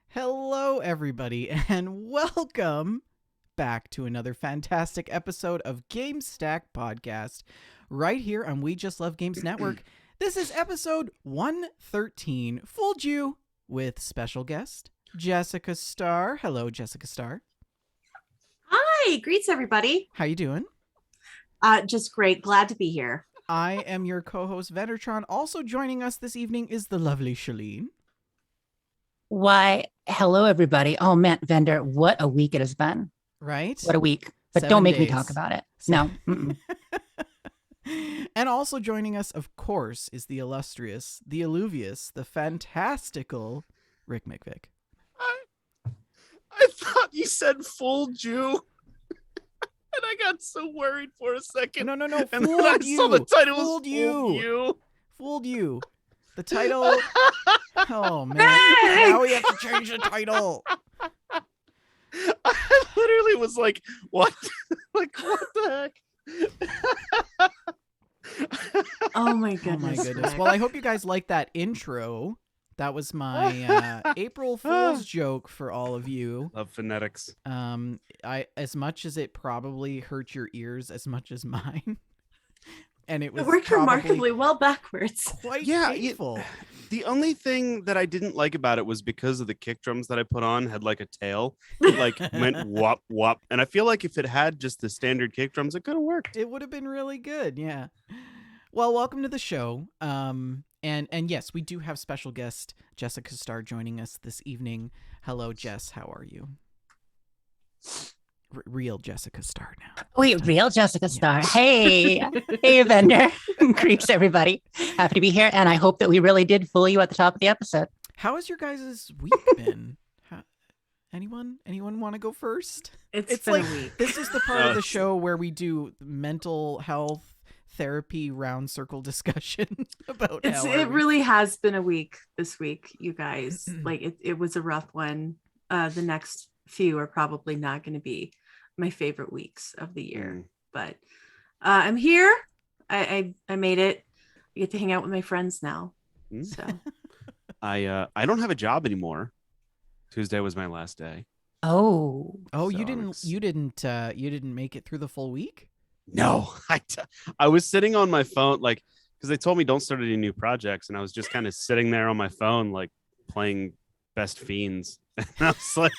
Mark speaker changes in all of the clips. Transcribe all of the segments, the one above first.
Speaker 1: Hello, everybody, and welcome back to another fantastic episode of Gamestack podcast right here on We Just Love Games Network. This is episode 113, Fooled You, with special guest Jessica Starr. Hello, Jessica Starr.
Speaker 2: Hi, greets everybody.
Speaker 1: How you doing?
Speaker 2: Just great. Glad to be here.
Speaker 1: I am your co-host, Vendertron. Also joining us this evening is the lovely Shalene.
Speaker 3: Why, hello, everybody. Oh, man, Vendor, what a week it has been.
Speaker 1: Right?
Speaker 3: What a week. But
Speaker 1: 7
Speaker 3: don't make me
Speaker 1: days.
Speaker 3: talk about it. No.
Speaker 1: And also joining us, of course, is the illustrious, the alluvious, the fantastical Rick McVick.
Speaker 4: I thought you said fooled you. And I got so worried for a second.
Speaker 1: No.
Speaker 4: And then I
Speaker 1: Fooled you.
Speaker 4: saw the title was
Speaker 1: Fooled you.
Speaker 4: Fooled You.
Speaker 1: Fooled you. The title. Oh, man. Now we have to change the title.
Speaker 4: I literally was like, what? Like, what the heck?
Speaker 2: Oh my
Speaker 1: Oh,
Speaker 2: goodness.
Speaker 1: my goodness.
Speaker 2: Rick.
Speaker 1: Well, I hope you guys liked that intro. That was my April Fool's joke for all of you.
Speaker 4: Love phonetics.
Speaker 1: As much as it probably hurt your ears as much as mine. And it was
Speaker 2: It worked
Speaker 1: probably
Speaker 2: remarkably well backwards.
Speaker 1: quite
Speaker 4: Yeah,
Speaker 1: painful.
Speaker 4: The only thing that I didn't like about it was because of the kick drums that I put on had like a tail. It like went whop whop. And I feel like if it had just the standard kick drums, it could have worked.
Speaker 1: It would have been really good, yeah. Well, welcome to the show. And yes, we do have special guest Jessica Starr joining us this evening. Hello, Jess. How are you? Real Jessica Starr now.
Speaker 3: Wait, real Jessica Starr. Hey, hey, Vendor. Creeps, everybody. Happy to be here. And I hope that we really did fool you at the top of the episode.
Speaker 1: How has your guys' week been? Anyone want to go first?
Speaker 2: It's
Speaker 1: like
Speaker 2: been a week.
Speaker 1: this is the part of the show where we do mental health therapy round circle discussion about how
Speaker 2: It
Speaker 1: our week.
Speaker 2: really has been a week this week, you guys. Like it was a rough one. The next few are probably not going to be my favorite weeks of the year. But I'm here. I made it. I get to hang out with my friends now. So
Speaker 4: I don't have a job anymore. Tuesday was my last day.
Speaker 3: Oh,
Speaker 1: Oh,
Speaker 4: So
Speaker 1: you didn't make it through the full week?
Speaker 4: No, I was sitting on my phone, like, because they told me don't start any new projects, and I was just kind of sitting there on my phone, like playing Best Fiends. And I was like,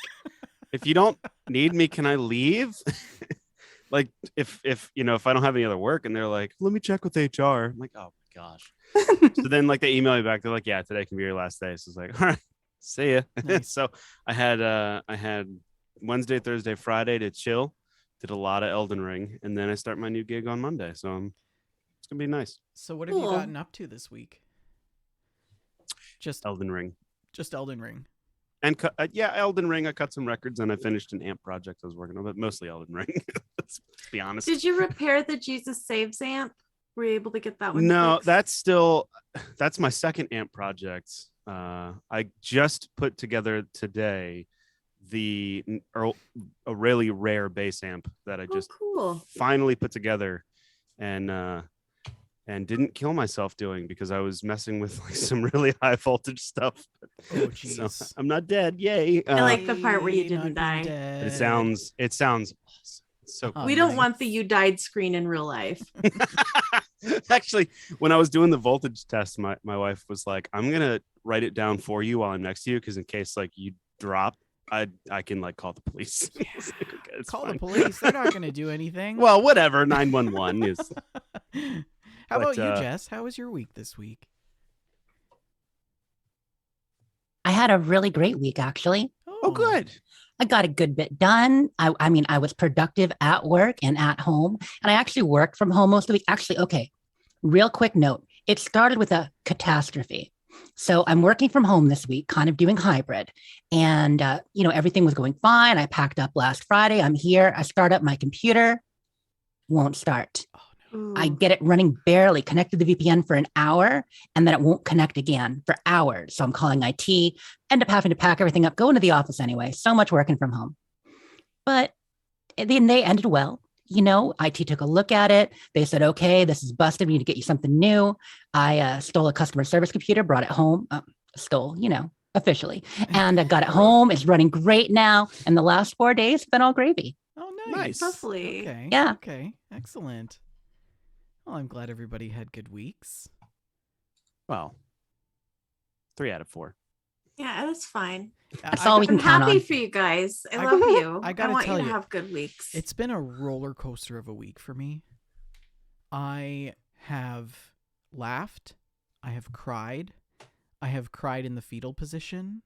Speaker 4: if you don't need me, can I leave? Like, if I don't have any other work, and they're like, let me check with HR. I'm like, oh my gosh. So then, like, they email me back. They're like, yeah, today can be your last day. So it's like, all right, see ya.
Speaker 1: Nice.
Speaker 4: So I had Wednesday, Thursday, Friday to chill. Did a lot of Elden Ring, and then I start my new gig on Monday. So it's gonna be nice.
Speaker 1: So what have you
Speaker 2: Cool.
Speaker 1: gotten up to this week? Just
Speaker 4: Elden Ring.
Speaker 1: Elden Ring.
Speaker 4: And Elden Ring. I cut some records, and I finished an amp project I was working on, but mostly Elden Ring. Let's be honest.
Speaker 2: did you repair the Jesus Saves amp? Were you able to get that one?
Speaker 4: No,
Speaker 2: fixed?
Speaker 4: that's my second amp project. I just put together today a really rare bass amp that I just
Speaker 2: cool.
Speaker 4: finally put together, and didn't kill myself doing because I was messing with like some really high voltage stuff.
Speaker 1: Oh,
Speaker 4: So
Speaker 1: jeez.
Speaker 4: I'm not dead. Yay.
Speaker 2: I like the part where you
Speaker 1: Not
Speaker 2: didn't
Speaker 1: being
Speaker 2: die.
Speaker 1: dead.
Speaker 4: It sounds awesome. It's so
Speaker 1: Oh,
Speaker 2: We don't
Speaker 1: nice.
Speaker 2: want the you died screen in real life.
Speaker 4: Actually, when I was doing the voltage test, my wife was like, I'm gonna write it down for you while I'm next to you, because in case like you drop, I can like call the police. It's like, okay, it's
Speaker 1: Call
Speaker 4: fine.
Speaker 1: the police. They're not going to do anything.
Speaker 4: Well, whatever. 911 is.
Speaker 1: How about
Speaker 4: but,
Speaker 1: you, Jess? How was your week this week?
Speaker 3: I had a really great week, actually.
Speaker 4: Oh, good.
Speaker 3: I got a good bit done. I mean, I was productive at work and at home, and I actually worked from home most of the week. Actually, okay, real quick note. It started with a catastrophe. So I'm working from home this week, kind of doing hybrid, and everything was going fine. I packed up last Friday. I'm here. I start up my computer, won't start. I
Speaker 2: Ooh.
Speaker 3: get it running barely, connected to the VPN for an hour, and then it won't connect again for hours. So I'm calling IT, end up having to pack everything up, go into the office anyway. So much working from home. But then they ended well. IT took a look at it. They said, okay, this is busted. We need to get you something new. I stole a customer service computer, brought it home, officially. And I got it home. It's running great now. And the last 4 days have been all gravy.
Speaker 1: Oh,
Speaker 4: Nice.
Speaker 2: Lovely.
Speaker 1: Okay.
Speaker 3: Yeah.
Speaker 1: Okay. Excellent. Well, I'm glad everybody had good weeks.
Speaker 4: Well, 3 out of 4.
Speaker 2: Yeah, that's fine.
Speaker 3: That's all we can
Speaker 2: I'm
Speaker 3: count
Speaker 2: happy
Speaker 3: on.
Speaker 2: for you guys. I
Speaker 1: I-
Speaker 2: love you.
Speaker 1: I gotta
Speaker 2: want
Speaker 1: tell
Speaker 2: you to
Speaker 1: you,
Speaker 2: have good weeks.
Speaker 1: It's been a roller coaster of a week for me. I have laughed. I have cried. I have cried in the fetal position.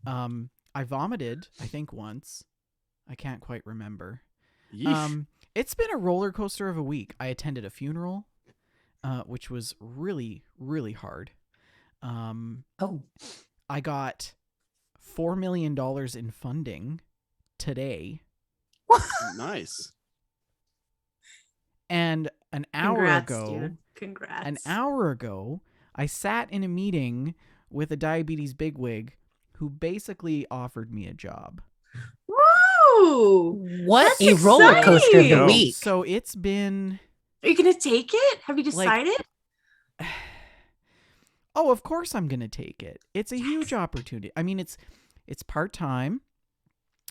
Speaker 1: I vomited, I think once. I can't quite remember.
Speaker 4: Yeesh.
Speaker 1: It's been a roller coaster of a week. I attended a funeral, which was really, really hard.
Speaker 3: Oh,
Speaker 1: I got $4 million in funding today.
Speaker 4: Nice.
Speaker 1: And an hour
Speaker 2: Congrats,
Speaker 1: ago,
Speaker 2: dude. Congrats.
Speaker 1: an hour ago, I sat in a meeting with a diabetes bigwig who basically offered me a job.
Speaker 2: Woo!
Speaker 3: what
Speaker 2: That's
Speaker 3: a roller coaster of the
Speaker 4: exciting.
Speaker 3: week.
Speaker 1: So it's been...
Speaker 2: Are you gonna take it? Have you decided?
Speaker 1: Oh, of course I'm going to take it. It's a huge opportunity. I mean, it's part-time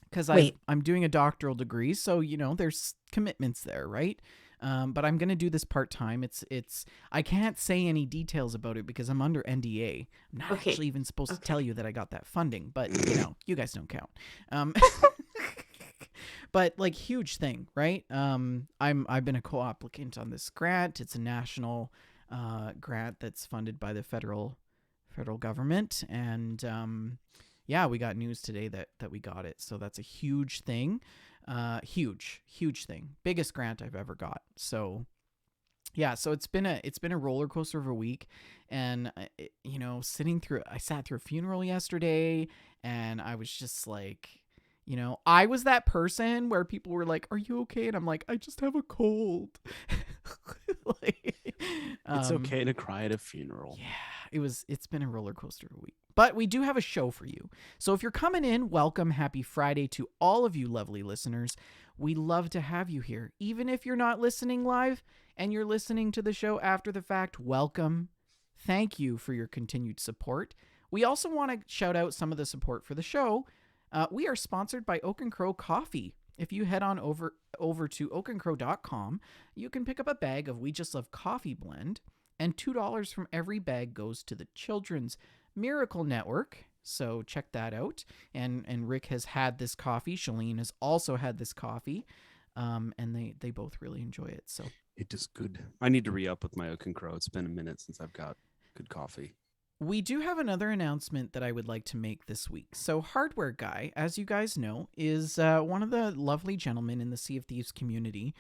Speaker 1: because
Speaker 3: Wait.
Speaker 1: I'm doing a doctoral degree, so there's commitments there, right? But I'm going to do this part-time. It's I can't say any details about it because I'm under NDA. I'm not
Speaker 2: Okay.
Speaker 1: actually even supposed to
Speaker 2: Okay.
Speaker 1: tell you that I got that funding, but you guys don't count. But like huge thing, right? I've been a co-applicant on this grant. It's a national grant that's funded by the federal government, and we got news today that we got it, so that's a huge thing. Huge thing, biggest grant I've ever got. So so it's been a roller coaster of a week, and I sat through a funeral yesterday, and I was just like, I was that person where people were like, "Are you okay?" And I'm like, "I just have a cold."
Speaker 4: It's okay to cry at a funeral.
Speaker 1: Yeah, it's been a roller coaster of a week. But we do have a show for you. So if you're coming in, welcome. Happy Friday to all of you lovely listeners. We love to have you here. Even if you're not listening live and you're listening to the show after the fact, welcome. Thank you for your continued support. We also want to shout out some of the support for the show. We are sponsored by Oak and Crow Coffee. If you head on over to oakandcrow.com, you can pick up a bag of We Just Love Coffee Blend, and $2 from every bag goes to the Children's Miracle Network. So check that out. And Rick has had this coffee. Shalene has also had this coffee. And they both really enjoy it. So
Speaker 4: It is good. I need to re-up with my Oak and Crow. It's been a minute since I've got good coffee.
Speaker 1: we do have another announcement that I would like to make this week. So Hardware Guy, as you guys know, is one of the lovely gentlemen in the Sea of Thieves community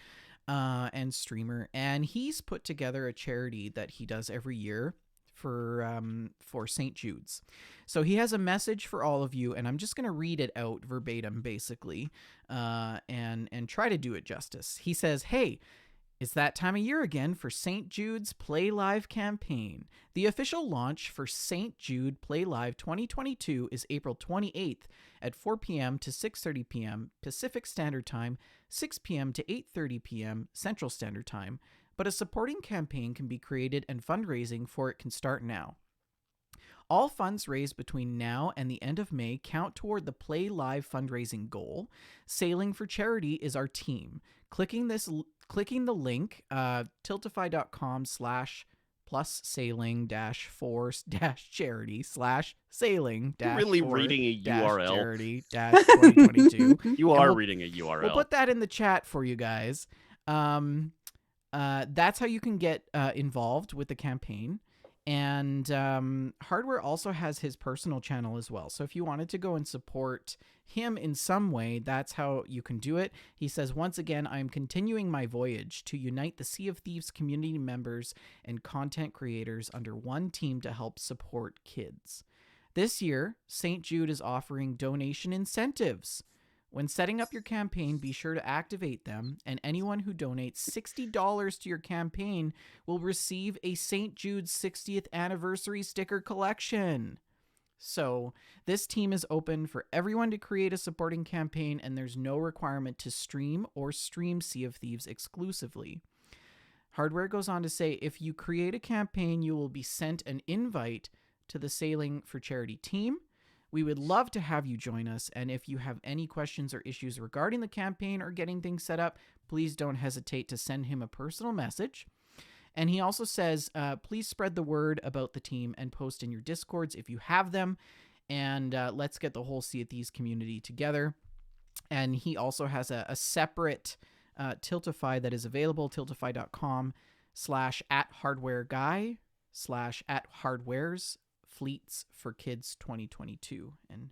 Speaker 1: and streamer. And he's put together a charity that he does every year for St. Jude's. So he has a message for all of you, and I'm just going to read it out verbatim, basically, and try to do it justice. He says, "Hey, it's that time of year again for St. Jude's Play Live campaign. The official launch for St. Jude Play Live 2022 is April 28th at 4 p.m. to 6:30 p.m. Pacific Standard Time, 6 p.m. to 8:30 p.m. Central Standard Time, but a supporting campaign can be created and fundraising for it can start now. All funds raised between now and the end of May count toward the Play Live fundraising goal. Sailing for Charity is our team. Clicking the link, tiltify.com/+sailing-for-charity/sailing-
Speaker 4: You're really
Speaker 1: for
Speaker 4: reading a URL.
Speaker 1: charity-2022.
Speaker 4: You
Speaker 1: And
Speaker 4: are
Speaker 1: we'll-
Speaker 4: reading a URL.
Speaker 1: We'll put that in the chat for you guys. That's how you can get involved with the campaign. And Hardware also has his personal channel as well. So if you wanted to go and support him in some way, that's how you can do it. He says, once again, I am continuing my voyage to unite the Sea of Thieves community members and content creators under one team to help support kids. This year, St. Jude is offering donation incentives. When setting up your campaign, be sure to activate them, and anyone who donates $60 to your campaign will receive a St. Jude's 60th anniversary sticker collection. So this team is open for everyone to create a supporting campaign, and there's no requirement to stream or stream Sea of Thieves exclusively. Hardware goes on to say, if you create a campaign, you will be sent an invite to the Sailing for Charity team. We would love to have you join us, and if you have any questions or issues regarding the campaign or getting things set up, please don't hesitate to send him a personal message. And he also says, please spread the word about the team and post in your Discords if you have them, and let's get the whole Sea of Thieves community together. And he also has a separate Tiltify that is available, tiltify.com/@hardwareguy/@hardwares Fleets for Kids 2022, and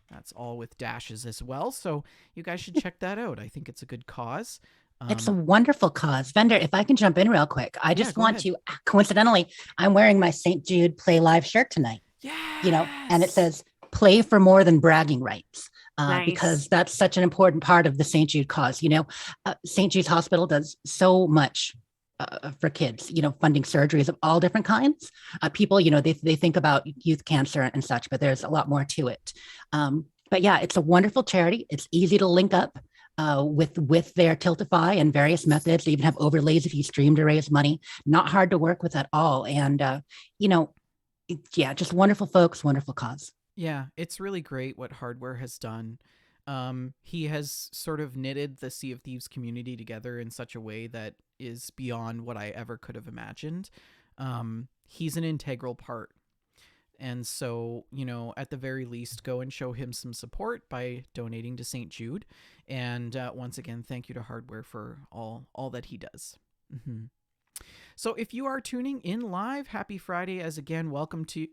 Speaker 1: that's all with dashes as well, so you guys should check that out. I think it's a good cause.
Speaker 3: It's a wonderful cause. Vendor, if I can jump in real quick, I just want to, coincidentally, I'm wearing my St. Jude Play Live shirt tonight.
Speaker 1: Yeah,
Speaker 3: and it says play for more than bragging rights.
Speaker 2: Nice.
Speaker 3: Because that's such an important part of the St. Jude cause. St. Jude's Hospital does so much for kids, funding surgeries of all different kinds. People, they think about youth cancer and such, but there's a lot more to it. But yeah, it's a wonderful charity. It's easy to link up with their Tiltify and various methods. They even have overlays if you stream to raise money. Not hard to work with at all. And, just wonderful folks, wonderful cause.
Speaker 1: Yeah, it's really great what Hardware has done. He has sort of knitted the Sea of Thieves community together in such a way that is beyond what I ever could have imagined. He's an integral part. And so, at the very least, go and show him some support by donating to St. Jude. And once again, thank you to Hardware for all that he does. Mm-hmm. So if you are tuning in live, happy Friday. As again, welcome to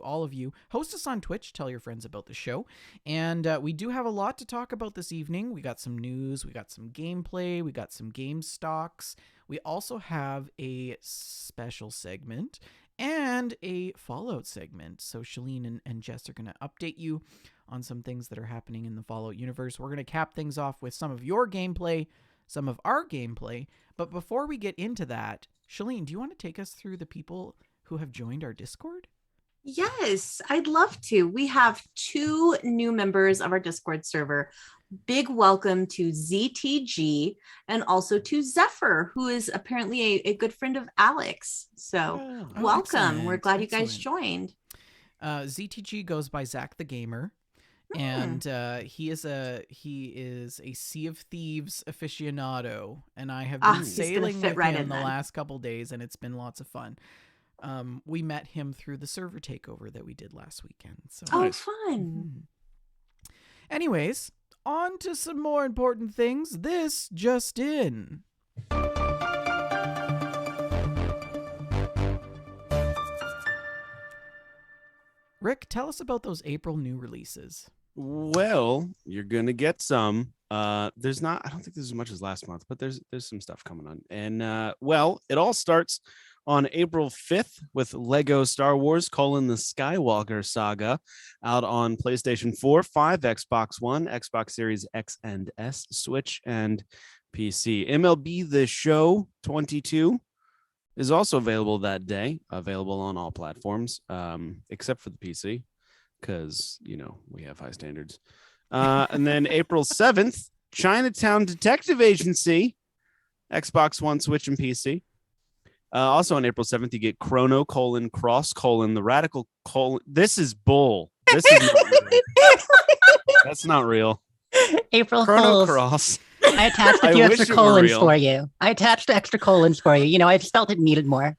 Speaker 1: all of you. Host us on Twitch, tell your friends about the show. And we do have a lot to talk about this evening. We got some news, we got some gameplay, we got some game stocks. We also have a special segment and a Fallout segment. So Shalene and Jess are going to update you on some things that are happening in the Fallout universe. We're going to cap things off with some of your gameplay, some of our gameplay. But before we get into that, Shalene, do you want to take us through the people who have joined our Discord?
Speaker 2: Yes, I'd love to. We have 2 new members of our Discord server. Big welcome to ZTG and also to Zephyr, who is apparently a good friend of Alex. So welcome.
Speaker 1: Excellent.
Speaker 2: We're glad you guys joined.
Speaker 1: ZTG goes by Zach the Gamer. And he is a Sea of Thieves aficionado, and I have been sailing with him the last couple days, and it's been lots of fun. We met him through the server takeover that we did last weekend. So
Speaker 2: fun.
Speaker 1: Mm-hmm. Anyways, on to some more important things. This just in. Rick, tell us about those April new releases.
Speaker 4: Well, you're gonna get some. I don't think there's as much as last month, but there's some stuff coming on. And it all starts on April 5th with Lego Star Wars: the Skywalker Saga out on PlayStation 4, 5, Xbox One, Xbox Series X and S, Switch, and PC. MLB The Show 22 is also available that day, available on all platforms, except for the PC, because, we have high standards. And then April 7th, Chinatown Detective Agency, Xbox One, Switch, and PC. Also on April 7th, you get Chrono: Cross: The Radical: This is bull. This is not real. That's not real.
Speaker 3: April
Speaker 4: Chrono
Speaker 3: Fools.
Speaker 4: Cross.
Speaker 3: I attached a few extra colons for you. I just felt it needed more.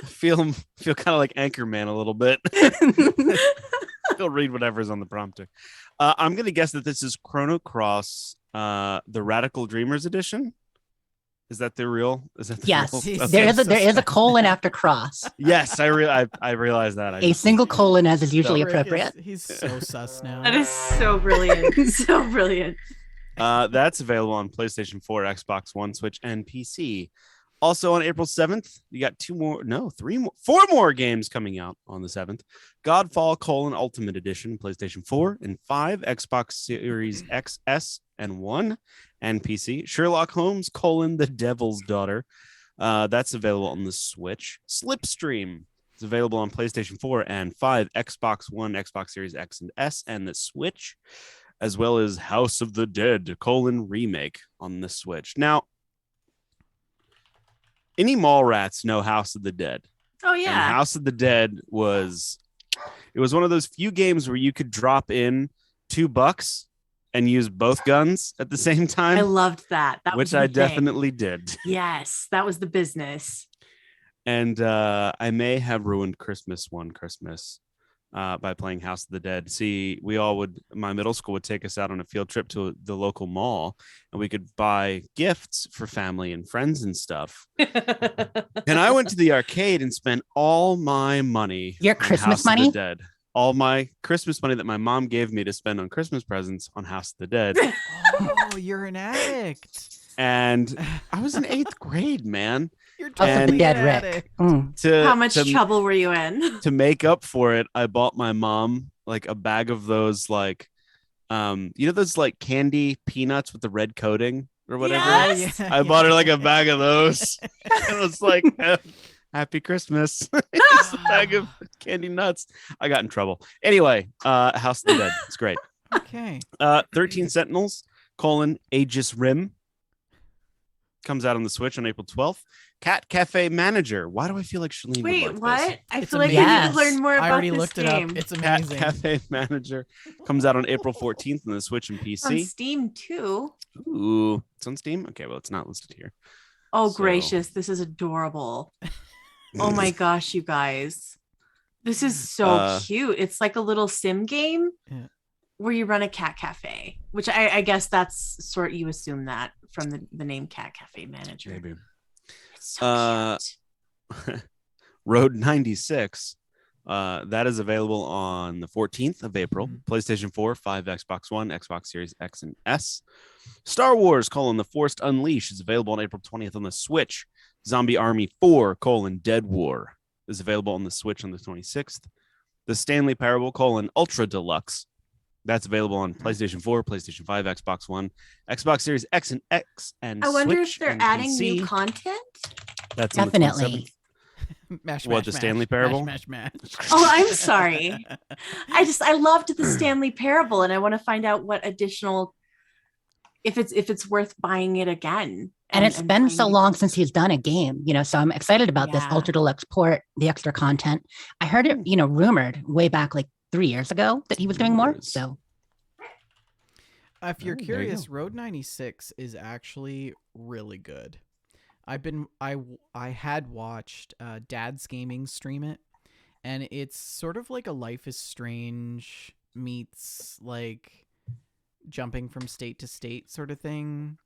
Speaker 4: feel kind of like Anchorman a little bit. He'll read whatever's on the prompter. I'm going to guess that this is Chrono Cross, the Radical Dreamers edition. Is that the real? Is that the
Speaker 3: Yes,
Speaker 4: real?
Speaker 1: Okay.
Speaker 3: there is a colon after cross.
Speaker 4: Yes, I realized that.
Speaker 3: A single colon as is usually
Speaker 1: Rick is-
Speaker 3: appropriate.
Speaker 1: he's so sus now.
Speaker 2: That is so brilliant. So brilliant.
Speaker 4: That's available on PlayStation 4, Xbox One, Switch, and PC. Also on April 7th, you got 4 more games coming out on the 7th. Godfall: Ultimate Edition, PlayStation 4 and 5, Xbox Series X, S, and 1, and PC. Sherlock Holmes: The Devil's Daughter. That's available on the Switch. Slipstream is available on PlayStation 4 and 5, Xbox One, Xbox Series X and S, and the Switch, as well as House of the Dead: Remake on the Switch. Now, any mall rats know House of the Dead.
Speaker 2: Oh
Speaker 4: And
Speaker 2: yeah.
Speaker 4: House of the Dead was one of those few games where you could drop in $2 and use both guns at the same
Speaker 2: I
Speaker 4: time,
Speaker 2: loved that. That
Speaker 4: which
Speaker 2: was the
Speaker 4: I
Speaker 2: thing.
Speaker 4: definitely did.
Speaker 2: Yes, that was the business.
Speaker 4: And I may have ruined Christmas one Christmas by playing House of the Dead. See, my middle school would take us out on a field trip to the local mall, and we could buy gifts for family and friends and stuff. And I went to the arcade and spent all my money.
Speaker 3: Your
Speaker 4: on
Speaker 3: Christmas
Speaker 4: House
Speaker 3: money?
Speaker 4: Of the Dead. All my Christmas money that my mom gave me to spend on Christmas presents on House of the Dead.
Speaker 1: Oh, you're an addict.
Speaker 4: And I was in 8th grade, man.
Speaker 1: You're
Speaker 3: House of the
Speaker 1: totally
Speaker 3: Dead,
Speaker 1: an
Speaker 3: Rick.
Speaker 1: addict.
Speaker 3: Mm.
Speaker 2: How much trouble were you in?
Speaker 4: to make up for it, I bought my mom like a bag of those like those like candy peanuts with the red coating or whatever.
Speaker 2: Yes!
Speaker 1: Yeah,
Speaker 4: I bought her like a bag of those. And it was like Happy Christmas. Just a bag of candy nuts. I got in trouble. Anyway, House of the Dead. It's great.
Speaker 1: Okay.
Speaker 4: 13 Sentinels: Aegis Rim comes out on the Switch on April 12th. Cat Cafe Manager. Why do I feel like Shalene would
Speaker 2: Wait,
Speaker 4: like
Speaker 2: what?
Speaker 4: this?
Speaker 2: I
Speaker 1: It's
Speaker 2: feel like
Speaker 1: amazing.
Speaker 2: I need
Speaker 3: Yes.
Speaker 2: to learn more
Speaker 1: I
Speaker 2: about
Speaker 1: already
Speaker 2: this
Speaker 1: looked
Speaker 2: game.
Speaker 1: it up. It's
Speaker 4: Cat
Speaker 1: amazing.
Speaker 4: Cafe Manager comes out on April 14th on the Switch and
Speaker 2: It's on
Speaker 4: PC.
Speaker 2: Steam too.
Speaker 4: Ooh, it's on Steam? Okay, well, it's not listed here.
Speaker 2: Oh,
Speaker 4: So-
Speaker 2: gracious. This is adorable. Oh my gosh, you guys. This is so
Speaker 4: Uh,
Speaker 2: cute. It's like a little sim game
Speaker 1: Yeah.
Speaker 2: where you run a cat cafe, which I guess that's you assume that from the name Cat Cafe Manager.
Speaker 4: Maybe.
Speaker 2: It's so cute.
Speaker 4: Road 96. That is available on the 14th of April.
Speaker 1: Mhm.
Speaker 4: PlayStation 4, 5, Xbox One, Xbox Series X and S. Star Wars: The Force Unleashed is available on April 20th on the Switch. Zombie Army 4: Dead War is available on the Switch on the 26th. The Stanley Parable: Ultra Deluxe. That's available on PlayStation 4, PlayStation 5, Xbox One, Xbox Series X and X, and
Speaker 2: I wonder
Speaker 4: Switch
Speaker 2: if they're
Speaker 4: and
Speaker 2: adding
Speaker 4: PC.
Speaker 2: new content.
Speaker 4: That's on the
Speaker 3: Definitely.
Speaker 4: 27th.
Speaker 1: Mash,
Speaker 4: What,
Speaker 1: mash,
Speaker 4: the
Speaker 1: mash,
Speaker 4: Stanley
Speaker 1: mash,
Speaker 4: Parable?
Speaker 1: Mash, mash,
Speaker 2: Oh, I'm sorry. I loved the Stanley Parable, and I want to find out what additional, if it's worth buying it again.
Speaker 3: And it's been so
Speaker 2: playing-
Speaker 3: long since he's done a game, so I'm excited about this
Speaker 2: Yeah.
Speaker 3: Ultra Deluxe port, the extra content. I heard it, rumored way back like 3 years ago that he was doing more.
Speaker 4: Rumors.
Speaker 3: So
Speaker 1: If you're
Speaker 4: Oh, there you
Speaker 1: curious,
Speaker 4: go.
Speaker 1: Road 96 is actually really good. I had watched Dad's Gaming stream it, and it's sort of like a Life is Strange meets like jumping from state to state sort of thing.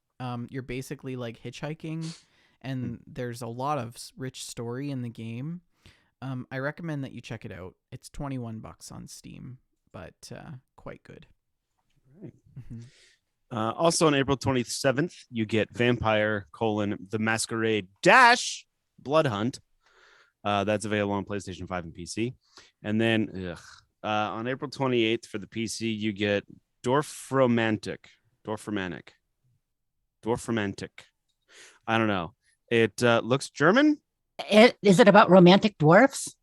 Speaker 1: You're basically like hitchhiking, and there's a lot of rich story in the game. I recommend that you check it out. It's $21 on Steam, but quite good.
Speaker 4: Right.
Speaker 1: Mhm.
Speaker 4: Also on April 27th, you get Vampire: The Masquerade Dash Blood Hunt. That's available on PlayStation 5 and PC. And then on April 28th for the PC, you get Dorfromantic. I don't know. It looks German.
Speaker 3: is it about romantic dwarfs?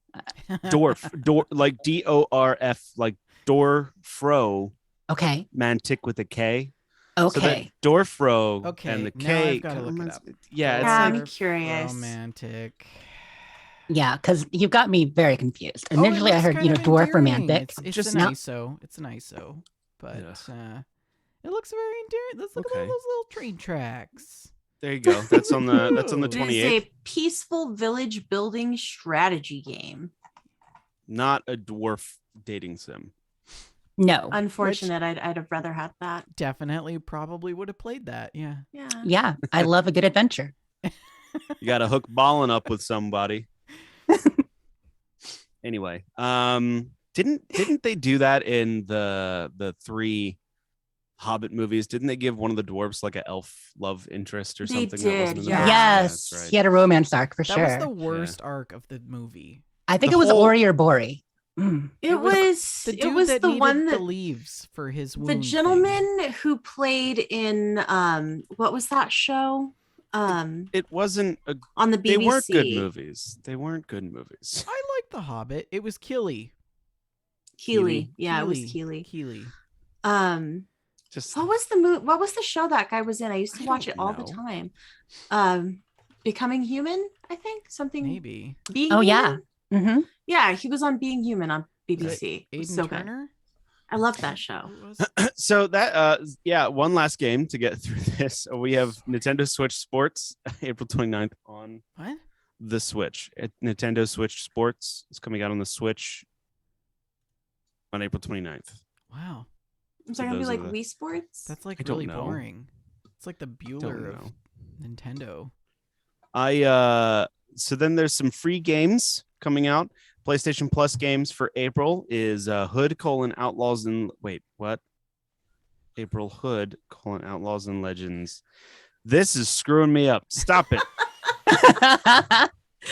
Speaker 4: Dwarf, like DORF, like Dorfro
Speaker 3: Okay.
Speaker 4: Mantic with a K. So that
Speaker 3: Okay.
Speaker 4: Dorfro
Speaker 1: Okay,
Speaker 4: and the
Speaker 1: now
Speaker 4: K.
Speaker 1: I've gotta look it up.
Speaker 4: Yeah, it's
Speaker 2: Yeah,
Speaker 4: like
Speaker 2: I'm curious.
Speaker 1: Romantic.
Speaker 3: Yeah, because you've got me very confused.
Speaker 1: Oh, it
Speaker 3: Initially, I
Speaker 1: looks
Speaker 3: heard,
Speaker 1: kind of
Speaker 3: dwarf
Speaker 1: endearing.
Speaker 3: romantic.
Speaker 1: It's
Speaker 4: Just
Speaker 1: an
Speaker 3: not-
Speaker 1: ISO. It's an ISO, but
Speaker 4: Yeah.
Speaker 1: it looks very endearing. Let's look at all
Speaker 4: Okay.
Speaker 1: those little train tracks.
Speaker 4: there you go. That's on the
Speaker 2: It is
Speaker 4: 28th.
Speaker 2: a peaceful village building strategy game.
Speaker 4: Not a dwarf dating sim.
Speaker 3: No.
Speaker 2: Unfortunate. I'd have rather had that.
Speaker 1: Definitely, probably would have played that. Yeah.
Speaker 2: Yeah.
Speaker 3: Yeah, I love a good adventure.
Speaker 4: You got to hook balling up with somebody. Anyway, didn't they do that in the 3 Hobbit movies? Didn't they give one of the dwarves like an elf love interest or
Speaker 2: They
Speaker 4: something?
Speaker 2: did,
Speaker 4: that wasn't in the
Speaker 2: yeah.
Speaker 4: movie?
Speaker 3: Yes,
Speaker 4: that's right.
Speaker 3: he had a romance arc for
Speaker 1: That
Speaker 3: sure.
Speaker 1: was the worst arc of the movie.
Speaker 3: I think
Speaker 4: the
Speaker 3: it was
Speaker 4: whole-
Speaker 3: Ori or Bori.
Speaker 2: It was
Speaker 1: The dude
Speaker 2: it was
Speaker 1: that
Speaker 2: the
Speaker 1: needed
Speaker 2: one
Speaker 1: the
Speaker 2: that
Speaker 1: leaves for his wound
Speaker 2: the
Speaker 1: thing.
Speaker 2: gentleman who played in what was that show?
Speaker 4: It wasn't.
Speaker 2: On the BBC.
Speaker 4: They weren't good movies. They weren't good movies.
Speaker 1: I like The Hobbit. It was Keely.
Speaker 2: Keely. Yeah, it was Keely.
Speaker 1: Keely.
Speaker 4: Just
Speaker 2: What was the show that guy was in? I used to watch it all the time. Becoming Human, I think. Something
Speaker 1: Maybe.
Speaker 2: Being
Speaker 3: Oh,
Speaker 2: Human?
Speaker 3: yeah. Mm-hmm.
Speaker 2: Yeah, he was on Being Human on BBC. It was
Speaker 1: Aiden
Speaker 2: so good.
Speaker 1: Turner?
Speaker 2: I love that show.
Speaker 1: Who was it?
Speaker 4: so that one last game to get through this. We have Nintendo Switch Sports April 29th on
Speaker 1: What?
Speaker 4: the Switch. Nintendo Switch Sports is coming out on the Switch on April 29th.
Speaker 1: Wow.
Speaker 2: Is that gonna be
Speaker 4: those are
Speaker 2: like
Speaker 4: the-
Speaker 2: Wii Sports?
Speaker 1: That's like
Speaker 4: I don't
Speaker 1: really
Speaker 4: know.
Speaker 1: boring. It's like the Bueller of
Speaker 4: know.
Speaker 1: Nintendo.
Speaker 4: So then there's some free games coming out. PlayStation Plus games for April is Hood: Outlaws and April Hood: Outlaws and Legends. This is screwing me up. Stop it.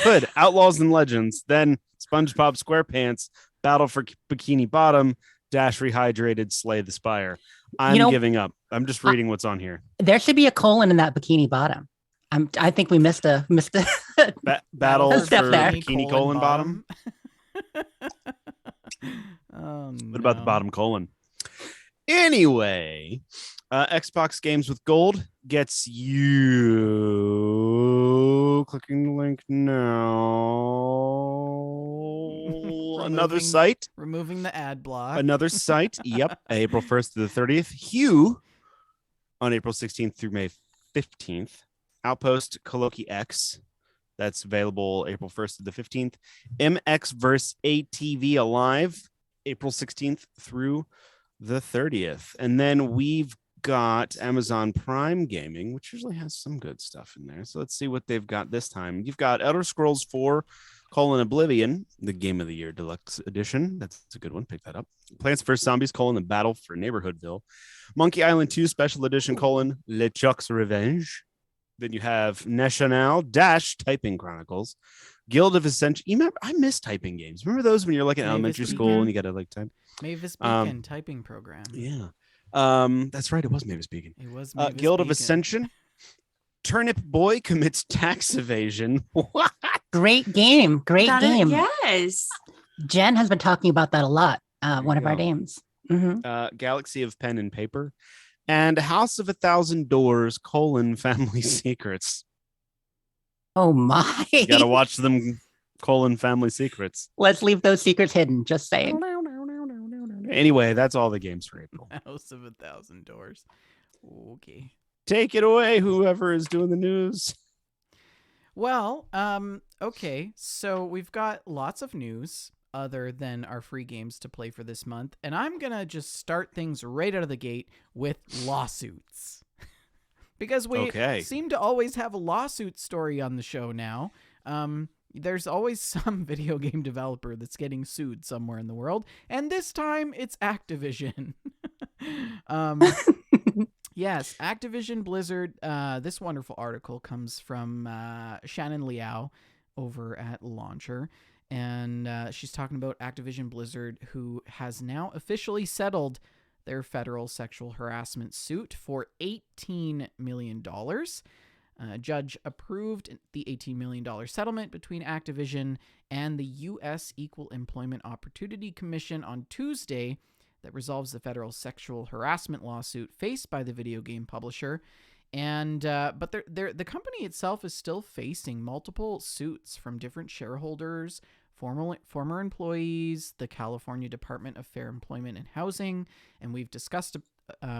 Speaker 4: Hood: Outlaws and Legends. Then SpongeBob SquarePants: Battle for Bikini Bottom. Dash Rehydrated, Slay the Spire. I'm giving up. I'm just reading what's on here.
Speaker 3: There should be a colon in that Bikini Bottom. I think we missed a
Speaker 4: Battle
Speaker 3: A
Speaker 4: for
Speaker 3: step there.
Speaker 4: Bikini colon bottom. What about the bottom colon? Anyway, Xbox Games with Gold gets you clicking the link now. Another site.
Speaker 1: Removing the ad block.
Speaker 4: Another site. Yep. April 1st to the 30th. Hue on April 16th through May 15th. Outpost Koloki X. That's available April 1st to the 15th. MX vs. ATV Alive, April 16th through the 30th. And then we've got Amazon Prime Gaming, which usually has some good stuff in there. So let's see what they've got this time. You've got Elder Scrolls 4, Oblivion, the Game of the Year Deluxe Edition. That's a good one. Pick that up. Plants vs. Zombies, the Battle for Neighborhoodville. Monkey Island 2 Special Edition, LeChuck's Revenge. Then you have National Typing Chronicles, Guild of Ascension. I miss typing games. Remember those when you're like in elementary school and you got to like type?
Speaker 1: Mavis Beacon typing program.
Speaker 4: Yeah. That's right. It was Mavis Beacon.
Speaker 1: It was Mavis
Speaker 4: Guild of
Speaker 1: Beacon.
Speaker 4: Ascension. Turnip Boy commits tax evasion. What?
Speaker 3: Great game. Great game.
Speaker 2: Yes.
Speaker 3: Jen has been talking about that a lot. One of
Speaker 4: you
Speaker 3: our
Speaker 4: go.
Speaker 3: games. Mhm.
Speaker 4: Galaxy of Pen and Paper. And House of 1,000 Doors, Family Secrets.
Speaker 3: Oh my.
Speaker 4: You got to watch them, Family Secrets.
Speaker 3: Let's leave those secrets hidden. Just saying.
Speaker 4: Anyway, that's all the games for April.
Speaker 1: House of 1,000 Doors. Okay.
Speaker 4: Take it away, whoever is doing the news.
Speaker 1: Well, okay. So we've got lots of news other than our free games to play for this month. And I'm going to just start things right out of the gate with lawsuits. Because we seem to always have a lawsuit story on the show now. There's always some video game developer that's getting sued somewhere in the world. And this time it's Activision. Yes, Activision Blizzard. This wonderful article comes from Shannon Liao over at Launcher. And she's talking about Activision Blizzard, who has now officially settled their federal sexual harassment suit for $18 million. A judge approved the $18 million settlement between Activision and the U.S. Equal Employment Opportunity Commission on Tuesday that resolves the federal sexual harassment lawsuit faced by the video game publisher. And but the company itself is still facing multiple suits from different shareholders, former employees, the California Department of Fair Employment and Housing, and we've discussed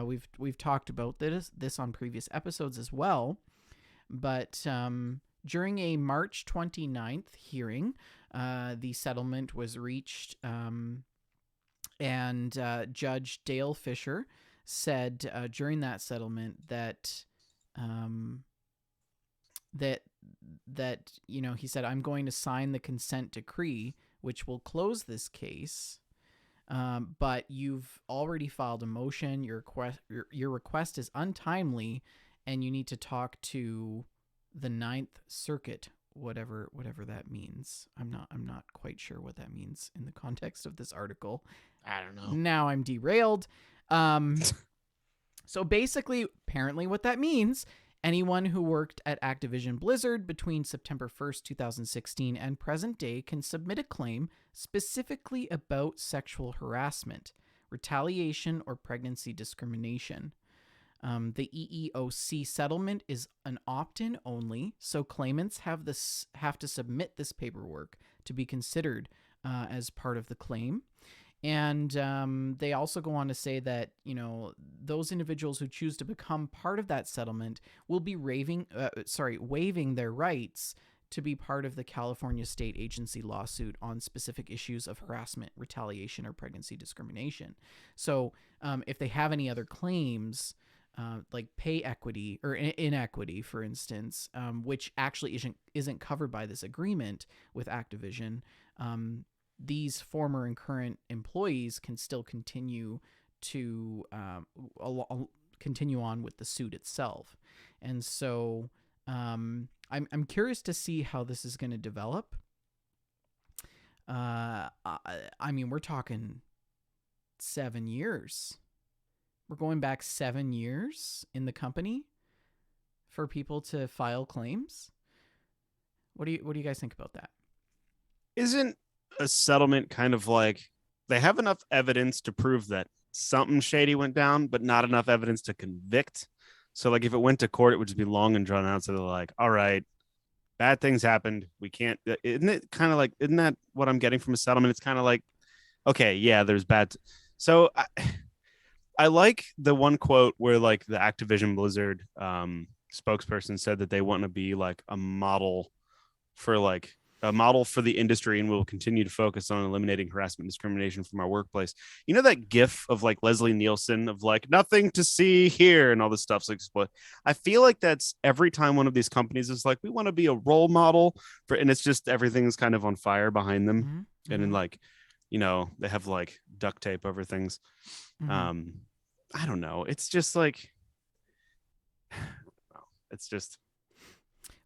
Speaker 1: we've talked about this on previous episodes as well. But during a March 29th hearing, the settlement was reached, and Judge Dale Fisher said during that settlement that that, he said, I'm going to sign the consent decree, which will close this case. But you've already filed a motion. Your request is untimely, and you need to talk to the Ninth Circuit, whatever that means. I'm not quite sure what that means in the context of this article.
Speaker 4: I don't know.
Speaker 1: Now I'm derailed. So basically, apparently what that means, anyone who worked at Activision Blizzard between September 1st, 2016 and present day can submit a claim specifically about sexual harassment, retaliation, or pregnancy discrimination. The EEOC settlement is an opt-in only, so claimants have to submit this paperwork to be considered as part of the claim. And they also go on to say that, those individuals who choose to become part of that settlement will be waiving their rights to be part of the California State Agency lawsuit on specific issues of harassment, retaliation, or pregnancy discrimination. So if they have any other claims, like pay equity or inequity, for instance, which actually isn't covered by this agreement with Activision, these former and current employees can still continue to continue on with the suit itself. And so I'm curious to see how this is going to develop. I mean, we're talking 7 years. We're going back 7 years in the company for people to file claims. What do you guys think about that?
Speaker 4: Isn't a settlement kind of like they have enough evidence to prove that something shady went down, but not enough evidence to convict? So like if it went to court, it would just be long and drawn out. So they're like, all right, bad things happened. We can't. Isn't that what I'm getting from a settlement? It's kind of like, okay, yeah, there's bad. So I like the one quote where like the Activision Blizzard spokesperson said that they want to be like a model for the industry, and we'll continue to focus on eliminating harassment and discrimination from our workplace. You know that gif of like Leslie Nielsen of like nothing to see here and all this stuff's like split. I feel like that's every time one of these companies is like, we want to be a role model for, and it's just everything's kind of on fire behind them.
Speaker 1: Mm-hmm.
Speaker 4: And then like, they have like duct tape over things.
Speaker 1: Mm-hmm.
Speaker 4: I don't know. It's just like, it's just.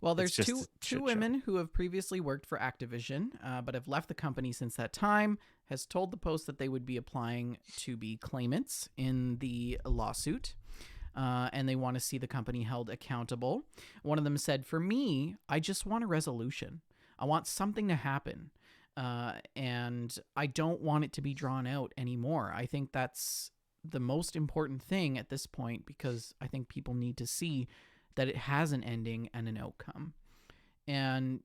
Speaker 1: Well, there's
Speaker 4: just
Speaker 1: two women who have previously worked for Activision, but have left the company since that time, has told the Post that they would be applying to be claimants in the lawsuit, and they want to see the company held accountable. One of them said, "For me, I just want a resolution. I want something to happen, and I don't want it to be drawn out anymore. I think that's the most important thing at this point, because I think people need to see that it has an ending and an outcome." And,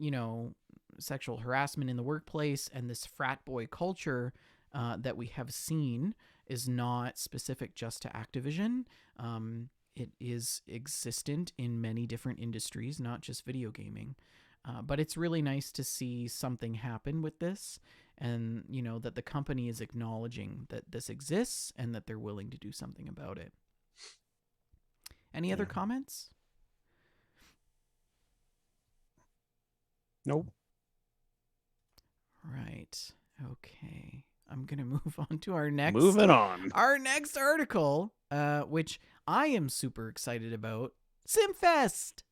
Speaker 1: sexual harassment in the workplace and this frat boy culture that we have seen is not specific just to Activision. It is existent in many different industries, not just video gaming. But it's really nice to see something happen with this, and, that the company is acknowledging that this exists and that they're willing to do something about it. Any other comments?
Speaker 4: Nope.
Speaker 1: Right. Okay. I'm going to move on to our next
Speaker 4: Moving on.
Speaker 1: Our next article, which I am super excited about. SimFest.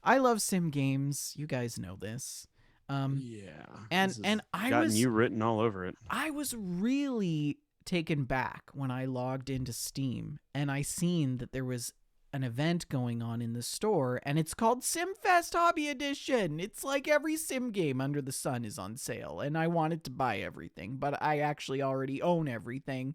Speaker 1: I love sim games. You guys know this. And I
Speaker 4: gotten
Speaker 1: was
Speaker 4: you written all over it.
Speaker 1: I was really taken back when I logged into Steam and I seen that there was an event going on in the store, and it's called SimFest Hobby Edition. It's like every sim game under the sun is on sale, and I wanted to buy everything, but I actually already own everything,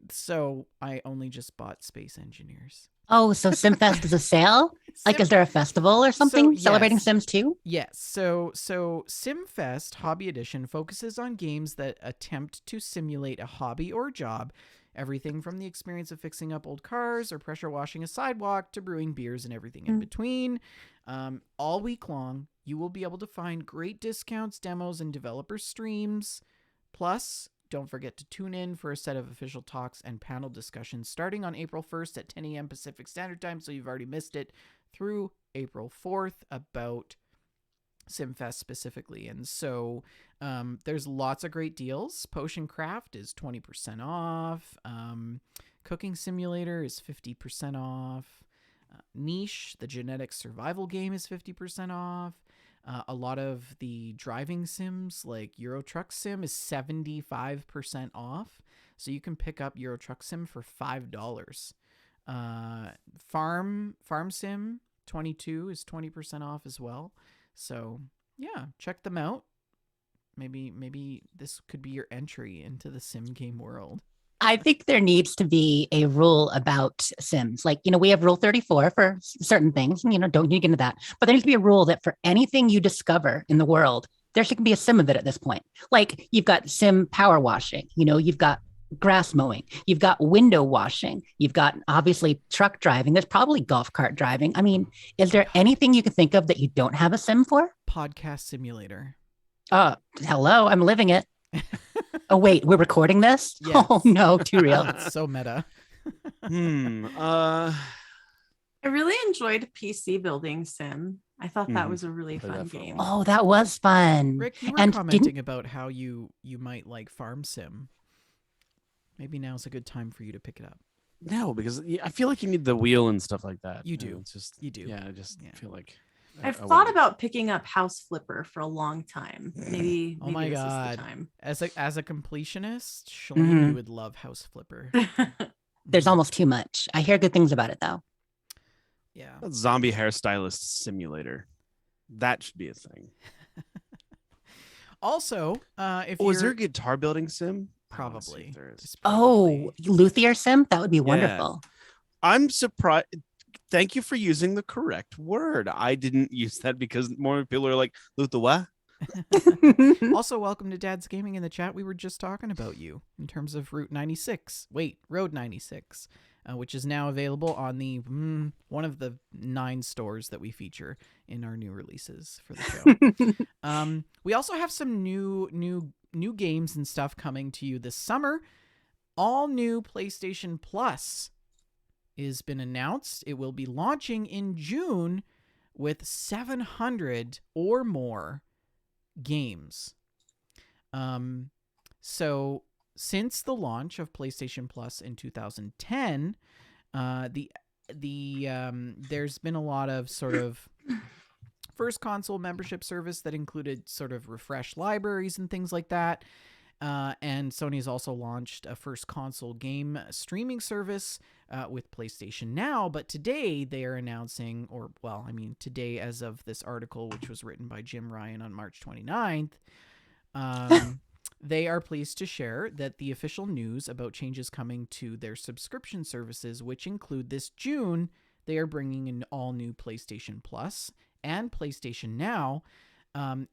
Speaker 1: so I only just bought Space Engineers.
Speaker 3: Oh, so SimFest is a sale? Like, is there a festival or something celebrating
Speaker 1: yes.
Speaker 3: Sims 2?
Speaker 1: Yes. So SimFest Hobby Edition focuses on games that attempt to simulate a hobby or job. Everything from the experience of fixing up old cars or pressure washing a sidewalk to brewing beers and everything in between. All week long, you will be able to find great discounts, demos, and developer streams. Plus, don't forget to tune in for a set of official talks and panel discussions starting on April 1st at 10 a.m. Pacific Standard Time, so you've already missed it, through April 4th about SimFest specifically. And so there's lots of great deals. Potion Craft is 20% off. Cooking Simulator is 50% off. Niche, the genetic survival game, is 50% off. A lot of the driving sims like Euro Truck Sim is 75% off. So you can pick up Euro Truck Sim for $5. Farm Sim 22 is 20% off as well. So yeah, check them out. Maybe this could be your entry into the sim game world.
Speaker 3: I think there needs to be a rule about Sims. Like, we have rule 34 for certain things, and, don't need to get into that. But there needs to be a rule that for anything you discover in the world, there should be a sim of it at this point. Like, you've got sim power washing, you've got grass mowing, you've got window washing, you've got obviously truck driving. There's probably golf cart driving. I mean, is there anything you can think of that you don't have a sim for?
Speaker 1: Podcast simulator.
Speaker 3: Hello, I'm living it. Oh, wait, we're recording this?
Speaker 1: Yes.
Speaker 3: Oh, no, too real.
Speaker 1: It's so meta.
Speaker 2: I really enjoyed PC building sim. I thought that was a really
Speaker 4: Played
Speaker 2: fun
Speaker 4: that for a
Speaker 2: game.
Speaker 4: while.
Speaker 3: Oh, that was fun.
Speaker 1: Rick, you were
Speaker 3: And
Speaker 1: commenting about how you might like Farm Sim. Maybe now's a good time for you to pick it up.
Speaker 4: No, because I feel like you need the wheel and stuff like that.
Speaker 1: You do.
Speaker 4: It's just
Speaker 1: You do.
Speaker 4: Yeah, I just
Speaker 1: Yeah.
Speaker 4: feel like
Speaker 2: I've
Speaker 4: I
Speaker 2: thought
Speaker 4: wouldn't-
Speaker 2: about picking up House Flipper for a long time. Maybe
Speaker 1: Oh my
Speaker 2: this
Speaker 1: God.
Speaker 2: is the time.
Speaker 1: As a completionist, Shalene, you would love House Flipper.
Speaker 3: There's almost too much. I hear good things about it, though.
Speaker 1: Yeah.
Speaker 4: Zombie hairstylist simulator. That should be a thing.
Speaker 1: Also, if
Speaker 4: Oh,
Speaker 1: you're
Speaker 4: is there a guitar building sim? I wanna see
Speaker 1: probably
Speaker 4: if there is.
Speaker 1: There's
Speaker 3: Oh,
Speaker 1: probably-
Speaker 3: luthier sim? That would be wonderful.
Speaker 4: I'm surprised. Thank you for using the correct word. I didn't use that because more people are like, Luther what?
Speaker 1: Also, welcome to Dad's Gaming in the chat. We were just talking about you in terms of Road 96, which is now available on the one of the 9 stores that we feature in our new releases for the show. We also have some new games and stuff coming to you this summer. All new PlayStation Plus has been announced. It will be launching in June with 700 or more games. So since the launch of PlayStation Plus in 2010, there's been a lot of sort of first console membership service that included sort of refreshed libraries and things like that. And Sony has also launched a first console game streaming service with PlayStation Now. But today they are announcing, today as of this article, which was written by Jim Ryan on March 29th, they are pleased to share that the official news about changes coming to their subscription services, which include this June, they are bringing an all-new PlayStation Plus and PlayStation Now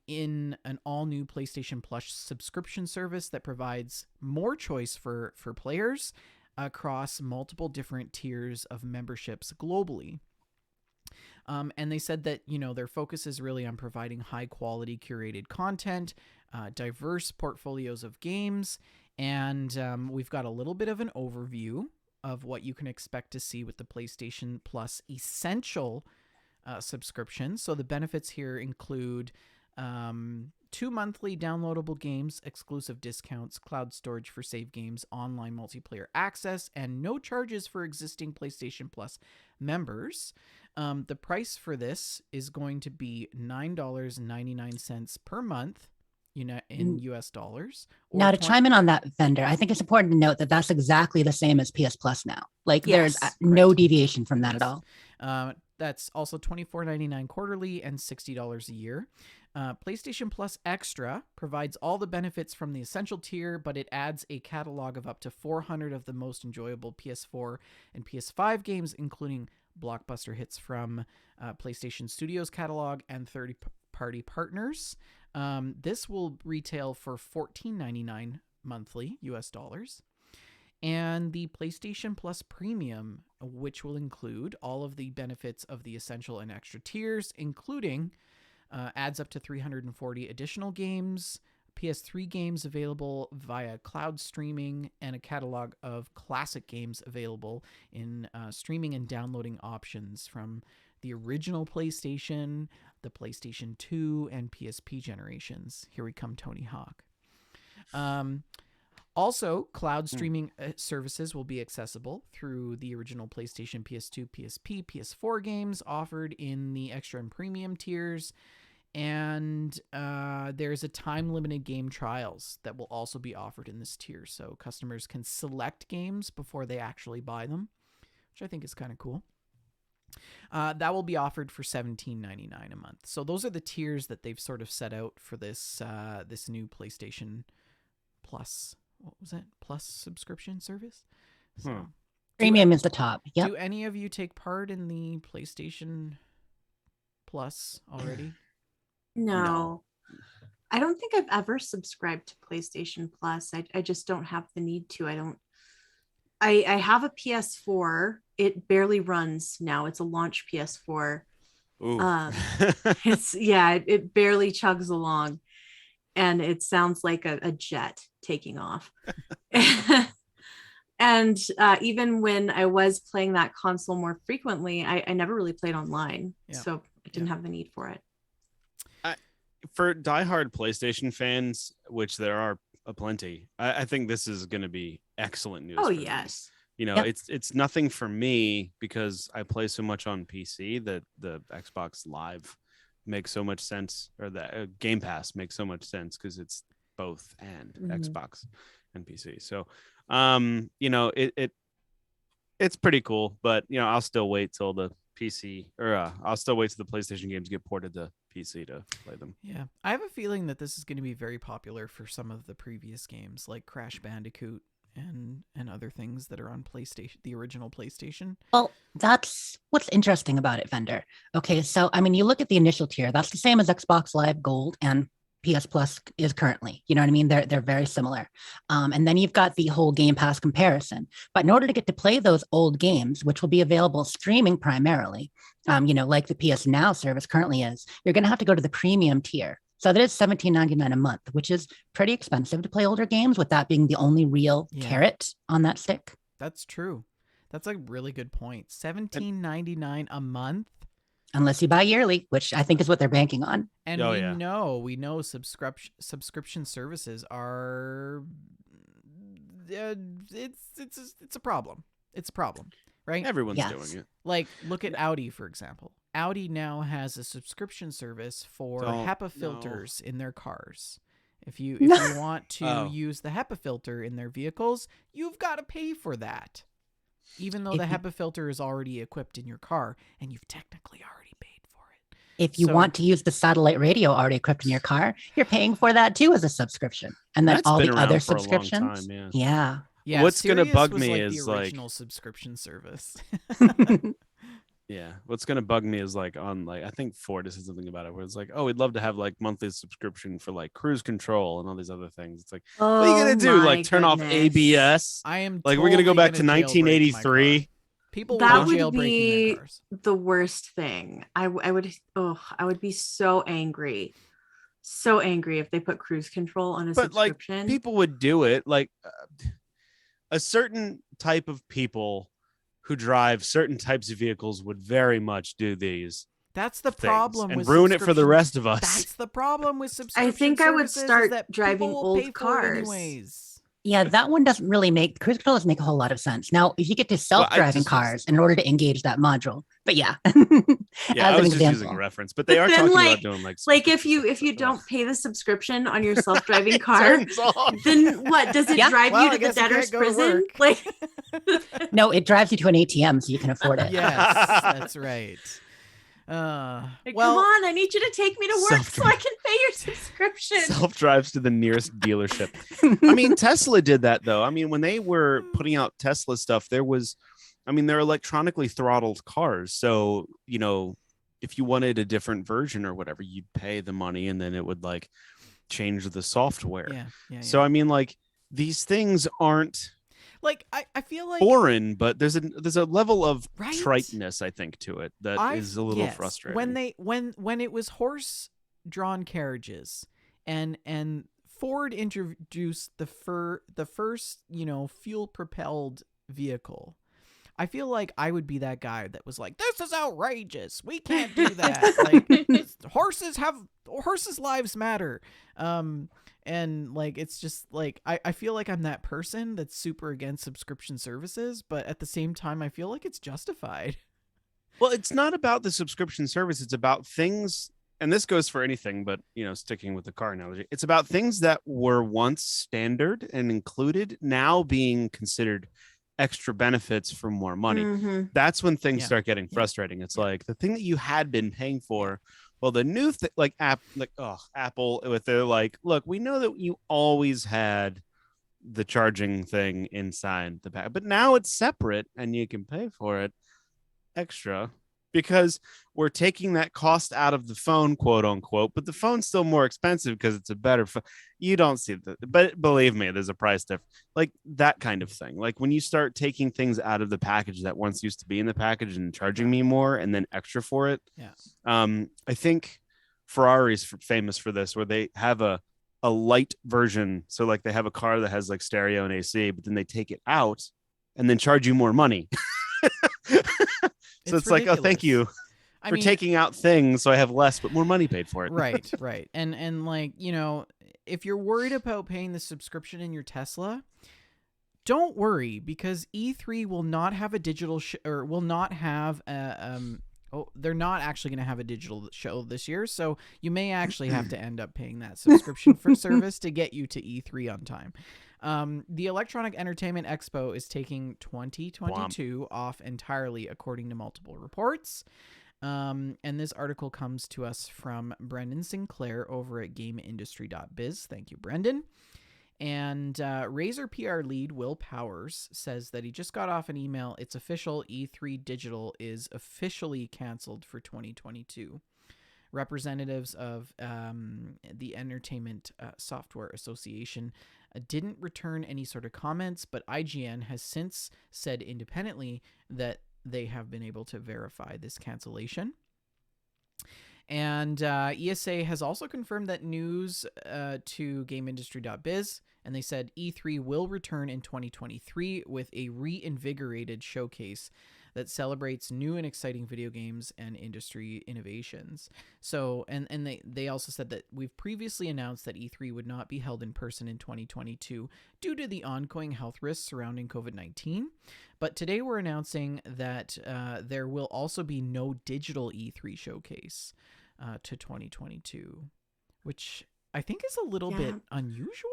Speaker 1: in an all-new PlayStation Plus subscription service that provides more choice for players across multiple different tiers of memberships globally. And they said that, their focus is really on providing high-quality curated content, diverse portfolios of games, and we've got a little bit of an overview of what you can expect to see with the PlayStation Plus Essential subscription. So the benefits here include 2 monthly downloadable games, exclusive discounts, cloud storage for save games, online multiplayer access, and no charges for existing PlayStation Plus members. The price for this is going to be $9.99 per month in US dollars.
Speaker 3: Now, to chime in on that, vendor, I think it's important to note that that's exactly the same as PS Plus now. Like, there's
Speaker 2: Yes,
Speaker 3: no deviation from that
Speaker 1: Yes.
Speaker 3: at all.
Speaker 1: That's also $24.99 quarterly and $60 a year. PlayStation Plus Extra provides all the benefits from the Essential tier, but it adds a catalog of up to 400 of the most enjoyable PS4 and PS5 games, including blockbuster hits from PlayStation Studios catalog and third-party partners. This will retail for $14.99 monthly US dollars. And the PlayStation Plus Premium, which will include all of the benefits of the Essential and Extra tiers, including adds up to 340 additional games, PS3 games available via cloud streaming, and a catalog of classic games available in streaming and downloading options from the original PlayStation, the PlayStation 2, and PSP generations. Here we come, Tony Hawk. Also, cloud streaming services will be accessible through the original PlayStation, PS2, PSP, PS4 games offered in the extra and premium tiers. And there's a time-limited game trials that will also be offered in this tier. So customers can select games before they actually buy them, which I think is kind of cool. That will be offered for $17.99 a month. So those are the tiers that they've sort of set out for this this new PlayStation Plus. What was it? Plus subscription service? So,
Speaker 3: Premium is the top. Yep.
Speaker 1: Do any of you take part in the PlayStation Plus already?
Speaker 2: No. I don't think I've ever subscribed to PlayStation Plus. I just don't have the need to. I have a PS4. It barely runs now. It's a launch PS4.
Speaker 4: Ooh.
Speaker 2: It barely chugs along. And it sounds like a jet taking off. And even when I was playing that console more frequently, I never really played online.
Speaker 1: Yeah.
Speaker 2: So I didn't have the need for it.
Speaker 4: For diehard PlayStation fans, which there are aplenty, I think this is going to be excellent news.
Speaker 2: Oh,
Speaker 4: for me.
Speaker 2: yes.
Speaker 4: You know,
Speaker 3: Yep.
Speaker 4: it's nothing for me because I play so much on PC that the Xbox Live makes so much sense, or the Game Pass makes so much sense because it's both and Xbox and PC. So, you know, it's pretty cool, but you know, I'll still wait till the PC I'll still wait till the PlayStation games get ported to PC to play them.
Speaker 1: Yeah. I have a feeling that this is going to be very popular for some of the previous games like Crash Bandicoot and other things that are on PlayStation, the original PlayStation.
Speaker 3: Well, that's what's interesting about it, Vendor. Okay, so I mean, you look at the initial tier, that's the same as Xbox Live Gold and PS Plus is currently. You know what I mean? They're very similar. And then you've got the whole Game Pass comparison. But in order to get to play those old games, which will be available streaming primarily, you know, like the PS Now service currently is, you're going to have to go to the premium tier. So that is $17.99 a month, which is pretty expensive to play older games, with that being the only real carrot on that stick.
Speaker 1: That's true. That's a really good point. $17.99 a month.
Speaker 3: Unless you buy yearly, which I think is what they're banking on.
Speaker 1: And we know subscription services are it's a problem. It's a problem, right?
Speaker 4: Everyone's doing it.
Speaker 1: Like, look at Audi, for example. Audi now has a subscription service for HEPA filters in their cars. If you want to use the HEPA filter in their vehicles, you've got to pay for that. Even though the HEPA filter is already equipped in your car and you've technically already paid for it.
Speaker 3: If you want to use the satellite radio already equipped in your car, you're paying for that too as a subscription. And then all the other subscriptions. Yeah.
Speaker 4: What's going to bug me
Speaker 1: like
Speaker 4: is
Speaker 1: the original subscription service.
Speaker 4: Yeah. What's going to bug me is like on like, I think Ford said something about it where it's like, oh, we'd love to have like monthly subscription for like cruise control and all these other things. It's like, what are you going to do? Like turn off ABS?
Speaker 1: I am.
Speaker 4: Like, we're going to go back to 1983.
Speaker 1: People
Speaker 2: that
Speaker 1: will
Speaker 2: would be
Speaker 1: their cars.
Speaker 2: The worst thing. I would be so angry. So angry if they put cruise control on a subscription.
Speaker 4: Like, people would do it. Like a certain type of people who drive certain types of vehicles would very much do these.
Speaker 1: That's the problem
Speaker 4: and
Speaker 1: with
Speaker 4: ruin it for the rest of us.
Speaker 1: That's the problem with subscription.
Speaker 2: I think I would start
Speaker 1: that
Speaker 2: driving old cars.
Speaker 1: Anyways.
Speaker 3: Yeah, that one doesn't really make cruise control doesn't make a whole lot of sense. Now, if you get to self-driving cars in order to engage that module, but yeah,
Speaker 4: I was just using a reference, but they are talking about doing like
Speaker 2: if you don't pay the subscription on your self-driving car, then what does it drive you to the debtor's prison? Like,
Speaker 3: no, it drives you to an ATM so you can afford it.
Speaker 1: Yes, that's right.
Speaker 2: Come on, I need you to take me to work so I can pay your subscription.
Speaker 4: Self-drives to the nearest dealership. I mean, Tesla did that though. I mean, when they were putting out Tesla stuff, they're electronically throttled cars. So, you know, if you wanted a different version or whatever, you'd pay the money and then it would like change the software.
Speaker 1: Yeah.
Speaker 4: So, I mean, like these things aren't
Speaker 1: like I feel like
Speaker 4: foreign, but there's a level of triteness, I think, to it that is a little frustrating.
Speaker 1: When it was horse drawn carriages and Ford introduced the first, fuel propelled vehicle, I feel like I would be that guy that was like, "This is outrageous. We can't do that. Like, horses' lives matter." And like, it's just like I feel like I'm that person that's super against subscription services, but at the same time, I feel like it's justified.
Speaker 4: Well, it's not about the subscription service. It's about things, and this goes for anything, but sticking with the car analogy, it's about things that were once standard and included, now being considered extra benefits for more money.
Speaker 2: Mm-hmm.
Speaker 4: That's when things start getting frustrating. It's like the thing that you had been paying for. Well, the new thing, like Apple with their like, look, we know that you always had the charging thing inside the pack, but now it's separate and you can pay for it extra because we're taking that cost out of the phone, quote unquote, but the phone's still more expensive because it's a better phone. You don't see that, but believe me, there's a price difference, like that kind of thing. Like when you start taking things out of the package that once used to be in the package and charging me more and then extra for it. I think Ferrari's famous for this, where they have a light version. So like they have a car that has like stereo and AC, but then they take it out and then charge you more money. So it's like, oh, thank you for taking out things so I have less but more money paid for it.
Speaker 1: Right. And like, if you're worried about paying the subscription in your Tesla, don't worry, because E3 will not have a digital or will not have a they're not actually going to have a digital show this year, so you may actually have to end up paying that subscription for service to get you to E3 on time. The Electronic Entertainment Expo is taking 2022 off entirely, according to multiple reports. And this article comes to us from Brendan Sinclair over at GameIndustry.biz. Thank you, Brendan. And Razer PR lead Will Powers says that he just got off an email. It's official. E3 Digital is officially canceled for 2022. Representatives of the Entertainment Software Association didn't return any sort of comments, but IGN has since said independently that they have been able to verify this cancellation. And ESA has also confirmed that news to GameIndustry.biz, and they said E3 will return in 2023 with a reinvigorated showcase that celebrates new and exciting video games and industry innovations. So, and they also said that we've previously announced that E3 would not be held in person in 2022 due to the ongoing health risks surrounding COVID-19. But today we're announcing that there will also be no digital E3 showcase to 2022, which I think is a little bit unusual.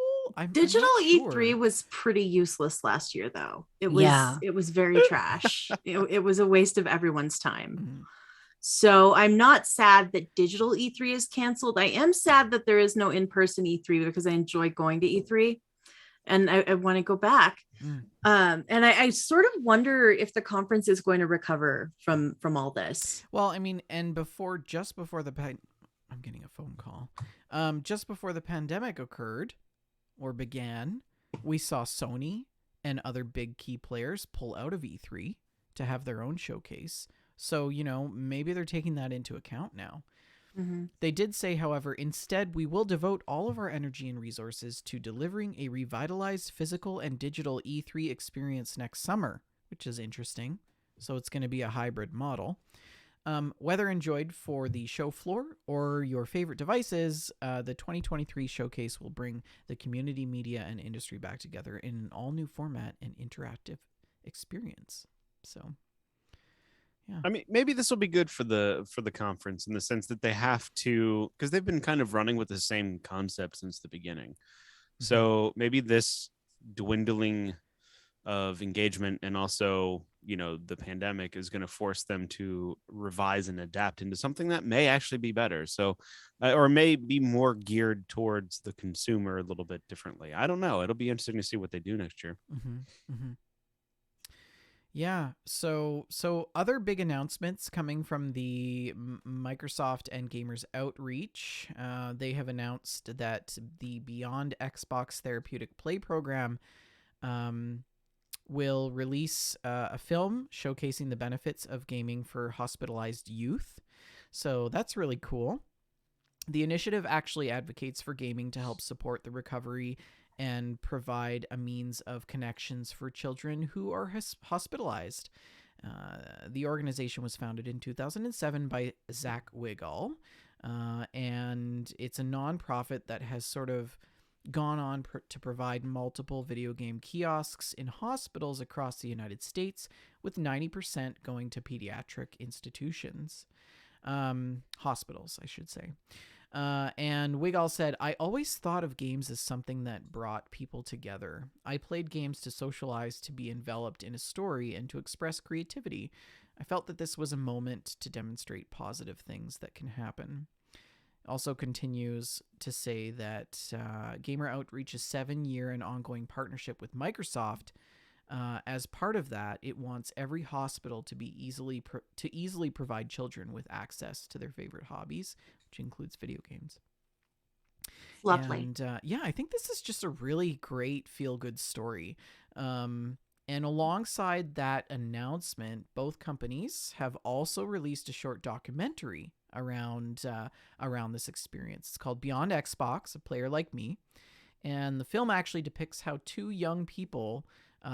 Speaker 2: Digital
Speaker 1: I'm not
Speaker 2: E3
Speaker 1: sure.
Speaker 2: was pretty useless last year, though. It was very trash. It was a waste of everyone's time.
Speaker 1: Mm-hmm.
Speaker 2: So I'm not sad that digital E3 is canceled. I am sad that there is no in-person E3 because I enjoy going to E3 and I want to go back. And I sort of wonder if the conference is going to recover from all this.
Speaker 1: Well, I mean, and just before I'm getting a phone call. Just before the pandemic occurred or began, we saw Sony and other big key players pull out of E3 to have their own showcase. So, maybe they're taking that into account now.
Speaker 2: Mm-hmm.
Speaker 1: They did say, however, instead, we will devote all of our energy and resources to delivering a revitalized physical and digital E3 experience next summer, which is interesting. So it's going to be a hybrid model. Whether enjoyed for the show floor or your favorite devices, the 2023 showcase will bring the community, media, and industry back together in an all-new format and interactive experience. So, yeah.
Speaker 4: I mean, maybe this will be good for the conference in the sense that they have to, because they've been kind of running with the same concept since the beginning. Mm-hmm. So maybe this dwindling of engagement and also, the pandemic is going to force them to revise and adapt into something that may actually be better. So, or may be more geared towards the consumer a little bit differently. I don't know. It'll be interesting to see what they do next year.
Speaker 1: Mm-hmm. Mm-hmm. Yeah. So other big announcements coming from the Microsoft and Gamers Outreach. They have announced that the Beyond Xbox Therapeutic Play program will release a film showcasing the benefits of gaming for hospitalized youth. So that's really cool. The initiative actually advocates for gaming to help support the recovery and provide a means of connections for children who are hospitalized. The organization was founded in 2007 by Zach Wigall, and it's a nonprofit that has sort of gone on to provide multiple video game kiosks in hospitals across the United States, with 90% going to pediatric institutions. Hospitals, I should say. And Wigall said, I always thought of games as something that brought people together. I played games to socialize, to be enveloped in a story, and to express creativity. I felt that this was a moment to demonstrate positive things that can happen. Also continues to say that Gamer Outreach's 7-year and ongoing partnership with Microsoft, as part of that, it wants every hospital to be easily provide children with access to their favorite hobbies, which includes video games.
Speaker 2: Lovely.
Speaker 1: And yeah, I think this is just a really great feel-good story. And alongside that announcement, both companies have also released a short documentary around this experience. It's called Beyond Xbox, A Player Like Me. And the film actually depicts how two young people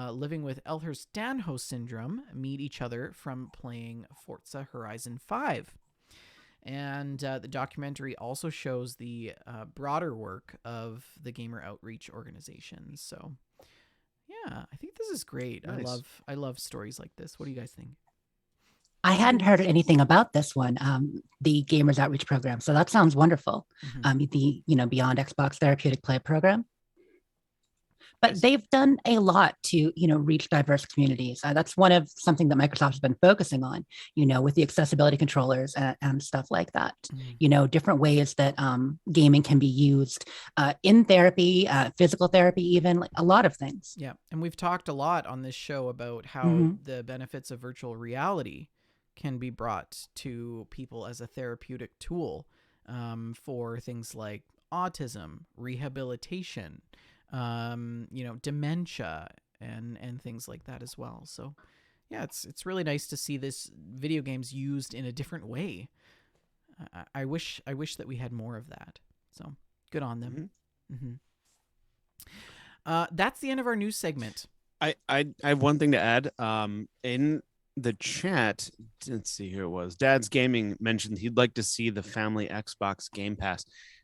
Speaker 1: living with Ehlers-Danlos syndrome meet each other from playing Forza Horizon 5. And the documentary also shows the broader work of the Gamer Outreach organization. So, yeah, I think this is great.
Speaker 4: Nice.
Speaker 1: I love stories like this. What do you guys think?
Speaker 3: I hadn't heard anything about this one, the Gamers Outreach Program. So that sounds wonderful. The Beyond Xbox Therapeutic Play Program. But they've done a lot to, reach diverse communities. That's something that Microsoft has been focusing on, with the accessibility controllers and stuff like that. Different ways that gaming can be used in therapy, physical therapy, even like a lot of things.
Speaker 1: Yeah. And we've talked a lot on this show about how the benefits of virtual reality can be brought to people as a therapeutic tool for things like autism, rehabilitation, dementia and things like that as well. So yeah, it's really nice to see this video games used in a different way. I wish that we had more of that. So good on them. That's the end of our news segment.
Speaker 4: I have one thing to add. In the chat, let's see, here it was. Dad's Gaming mentioned he'd like to see the family Xbox Game Pass.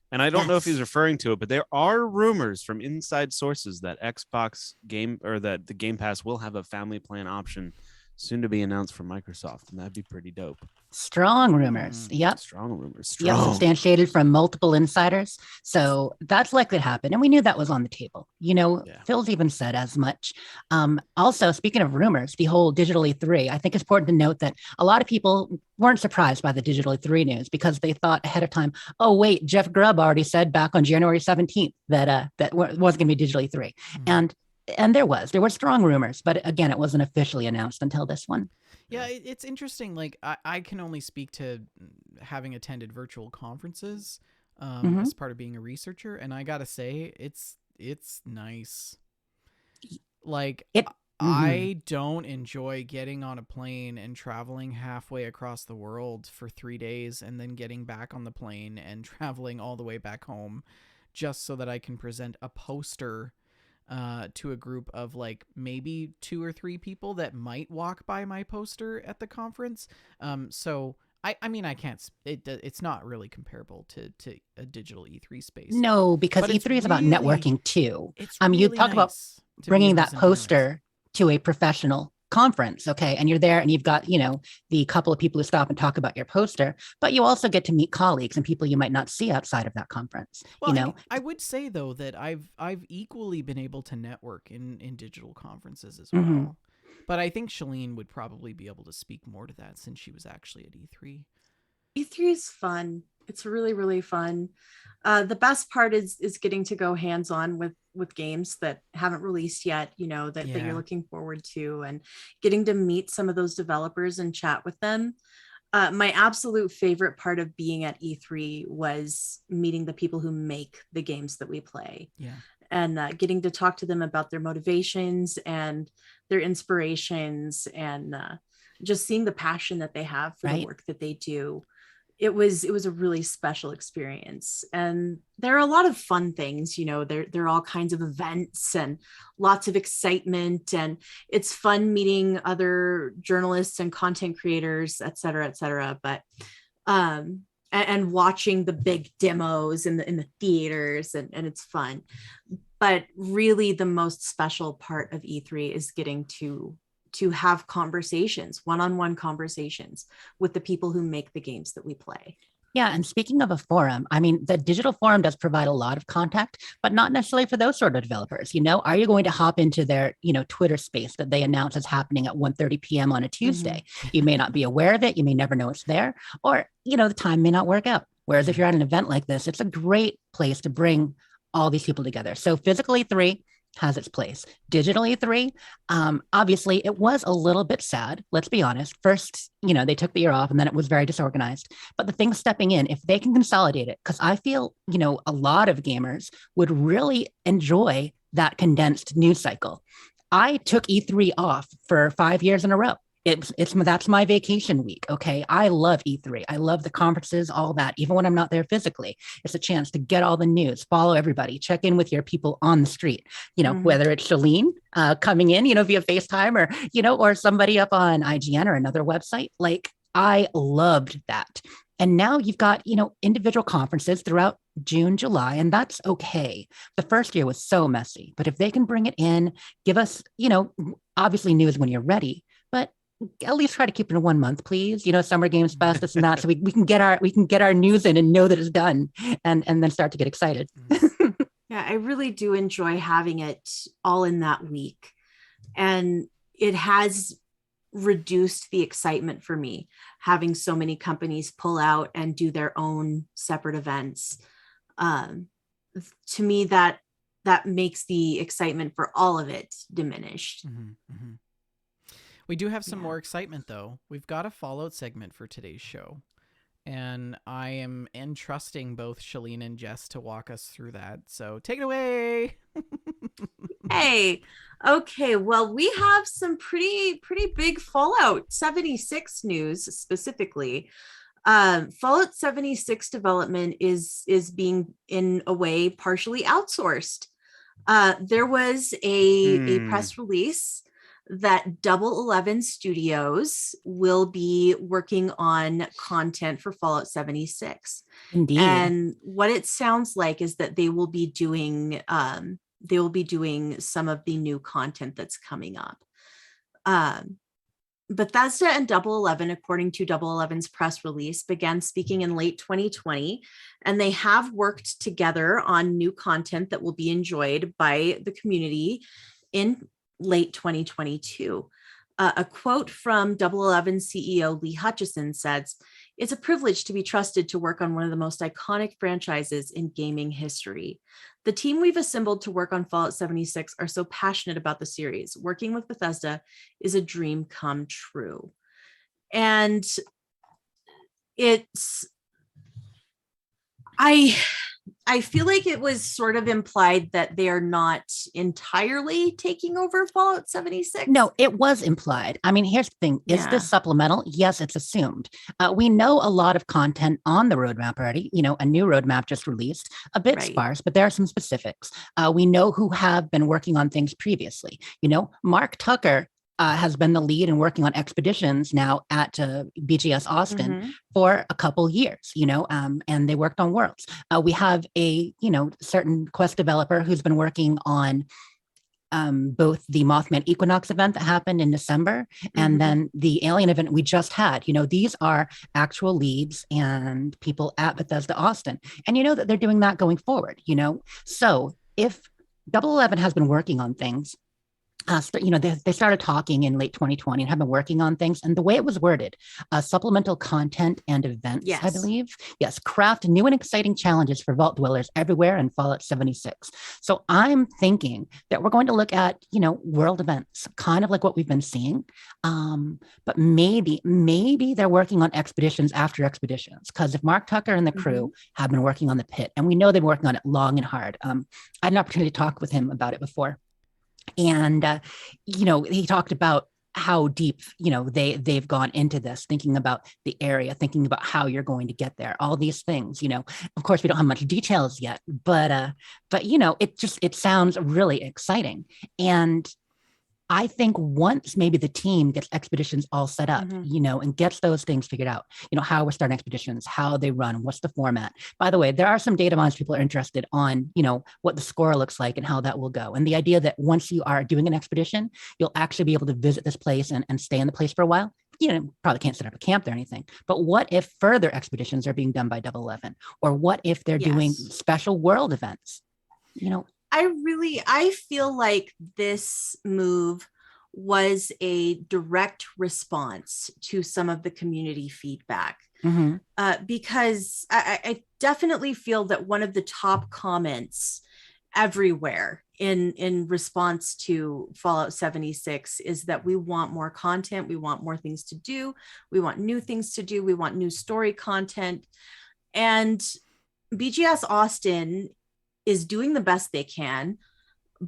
Speaker 4: And I don't know if he's referring to it, but there are rumors from inside sources that that the Game Pass will have a family plan option soon to be announced from Microsoft, and that'd be pretty dope.
Speaker 3: Strong rumors. Yep.
Speaker 4: Strong rumors.
Speaker 3: Yep, substantiated from multiple insiders. So that's likely to happen. And we knew that was on the table. Phil's even said as much. Also, speaking of rumors, the whole Digital E3, I think it's important to note that a lot of people weren't surprised by the Digital E3 news because they thought ahead of time, oh, wait, Jeff Grubb already said back on January 17th that wasn't going to be Digital E3. And there were strong rumors, but again, it wasn't officially announced until this one.
Speaker 1: Yeah, it's interesting. Like I can only speak to having attended virtual conferences as part of being a researcher, and I gotta say, it's nice. Like I don't enjoy getting on a plane and traveling halfway across the world for 3 days and then getting back on the plane and traveling all the way back home just so that I can present a poster to a group of like maybe 2 or 3 people that might walk by my poster at the conference. So I mean, I can't, it's not really comparable to a digital E3 space.
Speaker 3: No, because E3 is about networking too. You talk about bringing that poster to a professional conference. Okay. And you're there and you've got, the couple of people who stop and talk about your poster, but you also get to meet colleagues and people you might not see outside of that conference.
Speaker 1: Well, I would say though, that I've equally been able to network in digital conferences as well. But I think Shalene would probably be able to speak more to that since she was actually at E3.
Speaker 2: E3 is fun. It's really, really fun. The best part is getting to go hands-on with games that haven't released yet, that you're looking forward to, and getting to meet some of those developers and chat with them. My absolute favorite part of being at E3 was meeting the people who make the games that we play.
Speaker 1: Yeah.
Speaker 2: And getting to talk to them about their motivations and their inspirations, and just seeing the passion that they have for the work that they do. it was a really special experience, and there are a lot of fun things. There are all kinds of events and lots of excitement, and it's fun meeting other journalists and content creators, et cetera, et cetera. But and watching the big demos in the theaters, and it's fun. But really the most special part of E3 is getting to have conversations, one-on-one conversations with the people who make the games that we play.
Speaker 3: Yeah. And speaking of a forum, I mean, the digital forum does provide a lot of contact, but not necessarily for those sort of developers. Are you going to hop into their, Twitter space that they announce is happening at 1:30 p.m. on a Tuesday? You may not be aware of it. You may never know it's there, or, the time may not work out. Whereas if you're at an event like this, it's a great place to bring all these people together. So physical E3 has its place. Digital E3, obviously, it was a little bit sad. Let's be honest. First, they took the year off, and then it was very disorganized. But the thing stepping in, if they can consolidate it, because I feel, a lot of gamers would really enjoy that condensed news cycle. I took E3 off for 5 years in a row. That's my vacation week. Okay. I love E3. I love the conferences, all that. Even when I'm not there physically, it's a chance to get all the news, follow everybody, check in with your people on the street, whether it's Shalene coming in, via FaceTime, or somebody up on IGN or another website. Like, I loved that. And now you've got, individual conferences throughout June, July, and that's okay. The first year was so messy, but if they can bring it in, give us, obviously news when you're ready, but at least try to keep it in 1 month, please. Summer Games Fest, this and that, so we can get our news in and know that it's done, and then start to get excited.
Speaker 2: Yeah, I really do enjoy having it all in that week, and it has reduced the excitement for me having so many companies pull out and do their own separate events. To me, that makes the excitement for all of it diminished.
Speaker 1: We do have some more excitement, though. We've got a Fallout segment for today's show, and I am entrusting both Shalene and Jess to walk us through that. So take it away.
Speaker 2: Hey, okay. Well, we have some pretty big Fallout 76 news specifically. Fallout 76 development is being, in a way, partially outsourced. There was a press release that Double 11 Studios will be working on content for Fallout 76.
Speaker 3: Indeed.
Speaker 2: And what it sounds like is that they will be doing some of the new content that's coming up. Bethesda and Double 11, according to Double 11's press release, began speaking in late 2020, and they have worked together on new content that will be enjoyed by the community in late 2022. A quote from Double 11 CEO Lee Hutchison says, "It's a privilege to be trusted to work on one of the most iconic franchises in gaming history. The team we've assembled to work on Fallout 76 are so passionate about the series. Working with Bethesda is a dream come true." And I feel like it was sort of implied that they are not entirely taking over Fallout 76.
Speaker 3: No, it was implied. I mean, here's the thing. Is this supplemental? Yes, it's assumed. We know a lot of content on the roadmap already. A new roadmap just released, a bit sparse, but there are some specifics. We know who have been working on things previously. Mark Tucker has been the lead and working on expeditions now at BGS Austin for a couple years, and they worked on Worlds. We have a, certain Quest developer who's been working on both the Mothman Equinox event that happened in December and then the Alien event we just had. These are actual leads and people at Bethesda Austin. And that they're doing that going forward, So if Double 11 has been working on things, they started talking in late 2020 and have been working on things. And the way it was worded, supplemental content and events, I believe. Yes, craft new and exciting challenges for Vault dwellers everywhere in Fallout 76. So I'm thinking that we're going to look at, world events, kind of like what we've been seeing. But maybe they're working on expeditions after expeditions. Because if Mark Tucker and the crew have been working on the pit, and we know they've been working on it long and hard. I had an opportunity to talk with him about it before. And, he talked about how deep, they've gone into this, thinking about the area, thinking about how you're going to get there, all these things, of course we don't have much details yet, but it sounds really exciting. And I think once maybe the team gets expeditions all set up, and gets those things figured out, how we're starting expeditions, how they run, what's the format. By the way, there are some data mines people are interested on, what the score looks like and how that will go. And the idea that once you are doing an expedition, you'll actually be able to visit this place and stay in the place for a while. Probably can't set up a camp there or anything. But what if further expeditions are being done by Double 11? Or what if they're doing special world events?
Speaker 2: I feel like this move was a direct response to some of the community feedback, because I definitely feel that one of the top comments everywhere in response to Fallout 76 is that we want more content, we want more things to do, we want new things to do, we want new story content. And BGS Austin is doing the best they can,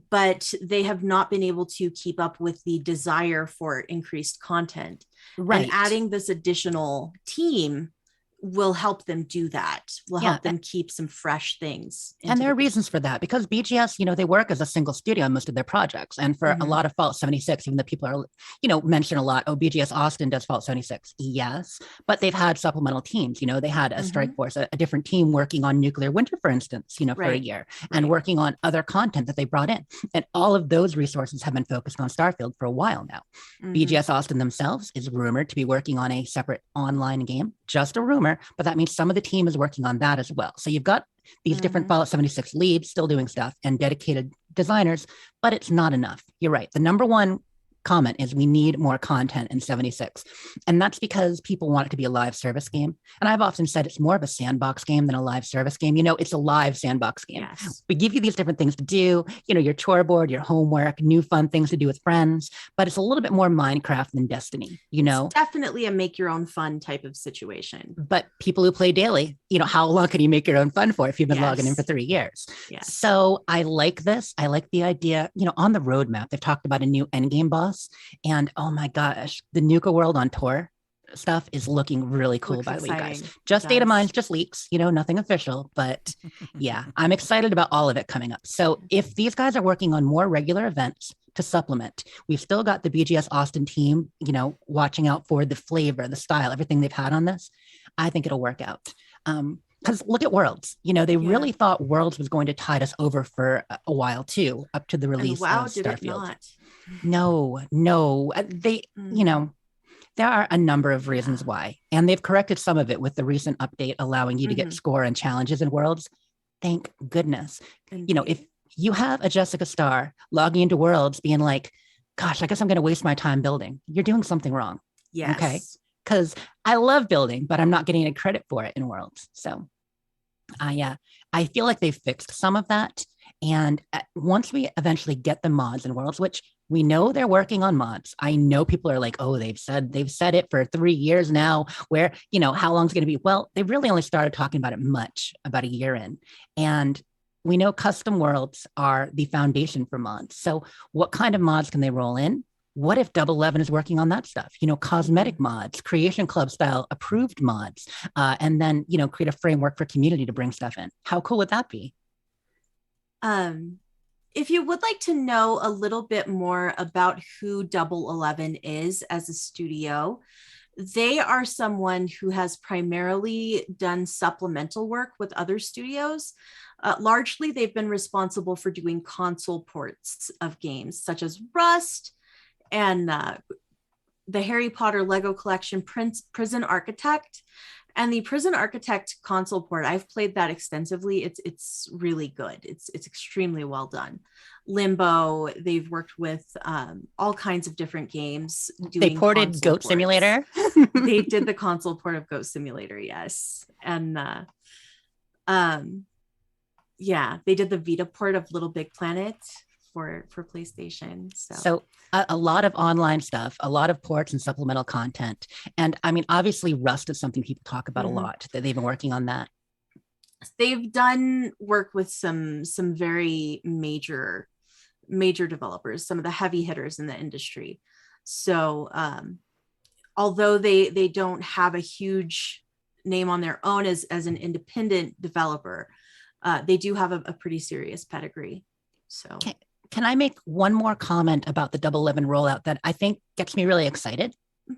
Speaker 2: but they have not been able to keep up with the desire for increased content. Right. And adding this additional team will help them do that, will help them keep some fresh things.
Speaker 3: And there are reasons for that, because BGS, they work as a single studio on most of their projects. And for a lot of Fallout 76, even though people are, mention a lot, BGS Austin does Fallout 76. Yes, but they've had supplemental teams. They had a strike force, a different team working on Nuclear Winter, for instance, for a year, and working on other content that they brought in. And all of those resources have been focused on Starfield for a while now. BGS Austin themselves is rumored to be working on a separate online game, just a rumor, but that means some of the team is working on that as well. So you've got these different Fallout 76 leads still doing stuff and dedicated designers, but it's not enough. You're right. The number one comment is we need more content in 76. And that's because people want it to be a live service game. And I've often said it's more of a sandbox game than a live service game. It's a live sandbox game. Yes. We give you these different things to do, your chore board, your homework, new fun things to do with friends, but it's a little bit more Minecraft than Destiny, It's
Speaker 2: definitely a make your own fun type of situation.
Speaker 3: But people who play daily, how long can you make your own fun for if you've been logging in for 3 years?
Speaker 2: Yes.
Speaker 3: So I like this. I like the idea, on the roadmap, they've talked about a new endgame boss. And oh my gosh, the Nuka World on tour stuff is looking really cool, by the way, guys. Just data mines, just leaks, nothing official. But yeah, I'm excited about all of it coming up. So if these guys are working on more regular events to supplement, we've still got the BGS Austin team, watching out for the flavor, the style, everything they've had on this. I think it'll work out. Because look at Worlds. They really thought Worlds was going to tide us over for a while too, up to the release of Starfield.
Speaker 2: Did it not?
Speaker 3: No. They, there are a number of reasons why, and they've corrected some of it with the recent update allowing you to get score and challenges in Worlds. Thank goodness.
Speaker 2: Indeed.
Speaker 3: If you have a Jessica Star logging into Worlds being like, gosh, I guess I'm going to waste my time building, you're doing something wrong.
Speaker 2: Yes.
Speaker 3: Okay. Because I love building, but I'm not getting any credit for it in Worlds. So I feel like they've fixed some of that. And once we eventually get the mods in Worlds, which we know they're working on mods. I know people are like, oh, they've said it for 3 years now, where, how long is it going to be? Well, they really only started talking about it about a year in. And we know custom worlds are the foundation for mods. So what kind of mods can they roll in? What if Double 11 is working on that stuff? Cosmetic mods, Creation Club style approved mods, and then, create a framework for community to bring stuff in. How cool would that be?
Speaker 2: If you would like to know a little bit more about who Double 11 is as a studio, they are someone who has primarily done supplemental work with other studios. Largely, they've been responsible for doing console ports of games such as Rust and the Harry Potter Lego collection, Prison Architect. And the Prison Architect console port, I've played that extensively. It's really good. It's extremely well done. Limbo, they've worked with all kinds of different games.
Speaker 3: They ported Goat Simulator.
Speaker 2: They did the console port of Goat Simulator, yes. And they did the Vita port of Little Big Planet for PlayStation.
Speaker 3: So a lot of online stuff, a lot of ports and supplemental content. And I mean, obviously Rust is something people talk about a lot, that they've been working on that.
Speaker 2: They've done work with some very major developers, some of the heavy hitters in the industry. So although they don't have a huge name on their own as an independent developer, they do have a pretty serious pedigree. So
Speaker 3: can I make one more comment about the Double 11 rollout that I think gets me really excited?
Speaker 2: Mhm.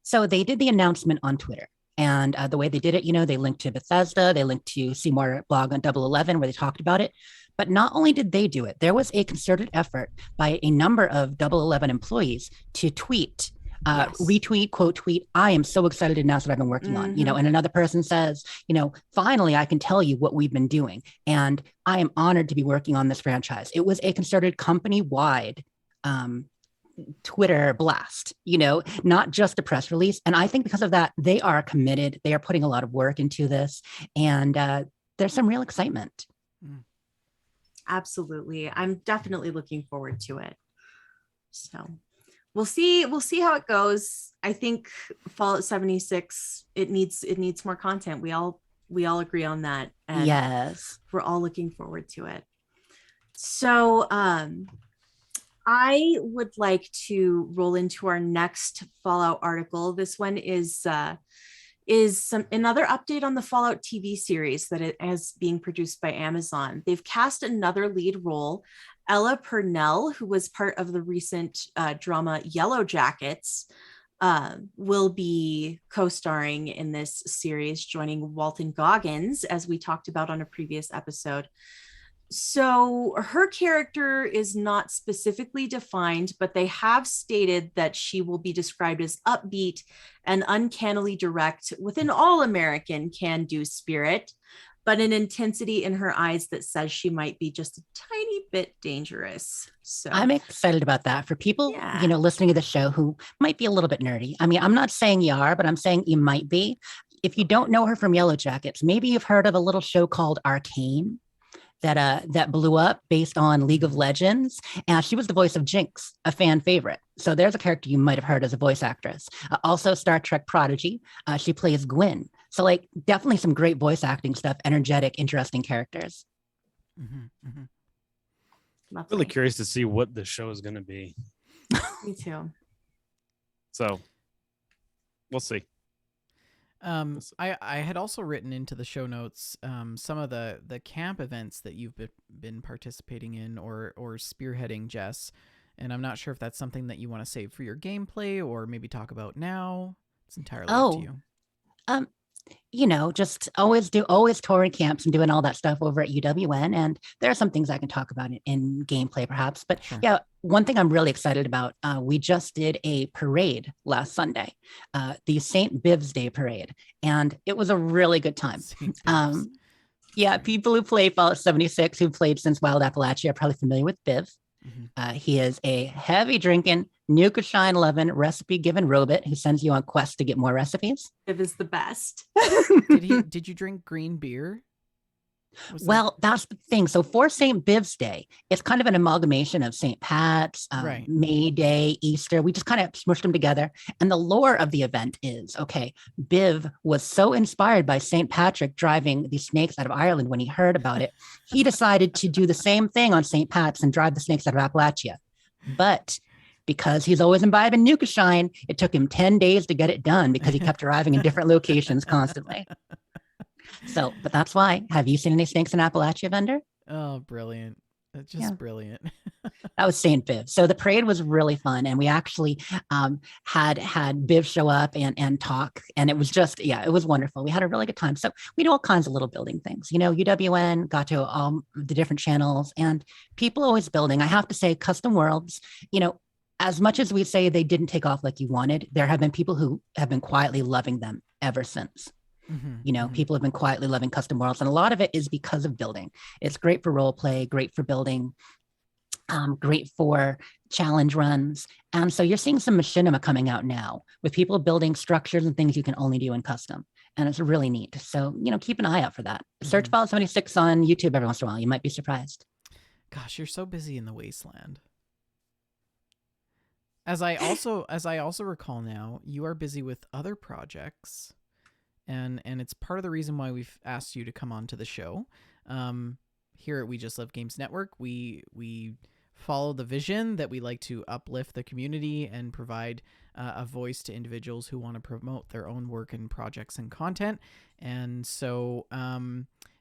Speaker 3: So they did the announcement on Twitter. And the way they did it, they linked to Bethesda, they linked to Seymour blog on Double 11 where they talked about it. But not only did they do it, there was a concerted effort by a number of Double 11 employees to tweet, retweet, quote tweet, I am so excited to announce what I've been working on, and another person says, finally, I can tell you what we've been doing. And I am honored to be working on this franchise. It was a concerted company-wide Twitter blast, not just a press release. And I think because of that, they are committed. They are putting a lot of work into this. And there's some real excitement.
Speaker 2: Absolutely. I'm definitely looking forward to it. So we'll see how it goes. I think Fallout 76, it needs more content. We all agree on that. And
Speaker 3: yes,
Speaker 2: we're all looking forward to it. So I would like to roll into our next Fallout article. This one is another update on the Fallout TV series that it is being produced by Amazon. They've cast another lead role. Ella Purnell, who was part of the recent drama Yellow Jackets, will be co-starring in this series, joining Walton Goggins, as we talked about on a previous episode. So her character is not specifically defined, but they have stated that she will be described as upbeat and uncannily direct with an all-American can-do spirit, but an intensity in her eyes that says she might be just a tiny bit dangerous. So
Speaker 3: I'm excited about that for people, listening to the show who might be a little bit nerdy. I mean, I'm not saying you are, but I'm saying you might be. If you don't know her from Yellow Jackets, maybe you've heard of a little show called Arcane that blew up based on League of Legends. And she was the voice of Jinx, a fan favorite. So there's a character you might have heard as a voice actress. Also Star Trek Prodigy. She plays Gwyn. So definitely some great voice acting stuff, energetic, interesting characters.
Speaker 1: Mm-hmm, mm-hmm.
Speaker 4: Really curious to see what the show is going to be.
Speaker 2: Me too.
Speaker 4: So we'll see.
Speaker 1: I had also written into the show notes some of the camp events that you've been participating in or spearheading, Jess, and I'm not sure if that's something that you want to save for your gameplay or maybe talk about now. It's entirely up to you.
Speaker 3: Just always touring camps and doing all that stuff over at UWN. And there are some things I can talk about in gameplay perhaps, but
Speaker 1: sure.
Speaker 3: Yeah, one thing I'm really excited about, we just did a parade last Sunday, the St. Biv's Day parade, and it was a really good time. People who play Fallout 76, who've played since Wild Appalachia, are probably familiar with Biv. Mm-hmm. He is a heavy drinking, Nuka Shine loving, recipe given robot who sends you on quests to get more recipes.
Speaker 2: Biv is the best.
Speaker 1: Did you drink green beer?
Speaker 3: That's the thing. So for St. Biv's Day, it's kind of an amalgamation of St. Pat's,
Speaker 1: right.
Speaker 3: May Day, Easter. We just kind of smushed them together. And the lore of the event is, Biv was so inspired by St. Patrick driving the snakes out of Ireland when he heard about it. He decided to do the same thing on St. Pat's and drive the snakes out of Appalachia. But because he's always imbibing Nuka Shine, it took him 10 days to get it done because he kept arriving in different locations constantly. So, but that's why. Have you seen any snakes in Appalachia, Vendor?
Speaker 1: Oh, brilliant. Just brilliant.
Speaker 3: That was St. Biv. So the parade was really fun. And we actually had Biv show up and talk. And it was just, it was wonderful. We had a really good time. So we do all kinds of little building things. UWN got to all the different channels and people always building. I have to say, custom worlds, as much as we say they didn't take off like you wanted, there have been people who have been quietly loving them ever since. Mm-hmm. People have been quietly loving custom worlds, and a lot of it is because of building. It's great for role play, great for building, great for challenge runs. And so you're seeing some machinima coming out now with people building structures and things you can only do in custom. And it's really neat. So, keep an eye out for that. Mm-hmm. Search Fallout 76 on YouTube every once in a while. You might be surprised.
Speaker 1: Gosh, you're so busy in the wasteland. As I also recall now, you are busy with other projects. And it's part of the reason why we've asked you to come on to the show. Here at We Just Love Games Network, we follow the vision that we like to uplift the community and provide a voice to individuals who want to promote their own work and projects and content. And so,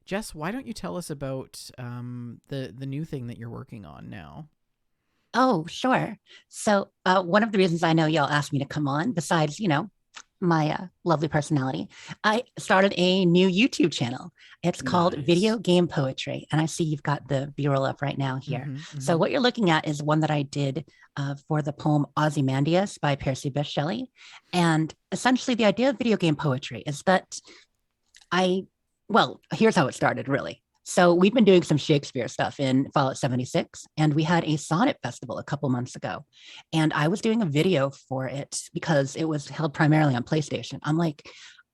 Speaker 1: Jess, why don't you tell us about the new thing that you're working on now?
Speaker 3: Oh, sure. So one of the reasons I know y'all asked me to come on, besides, my lovely personality, I started a new YouTube channel. It's called
Speaker 4: Nice.
Speaker 3: Video Game Poetry. And I see you've got the B-roll up right now here. So what you're looking at is one that I did for the poem Ozymandias by Percy Bysshe Shelley. And essentially the idea of video game poetry is that here's how it started, really. So we've been doing some Shakespeare stuff in Fallout 76, and we had a sonnet festival a couple months ago. And I was doing a video for it because it was held primarily on PlayStation. I'm like,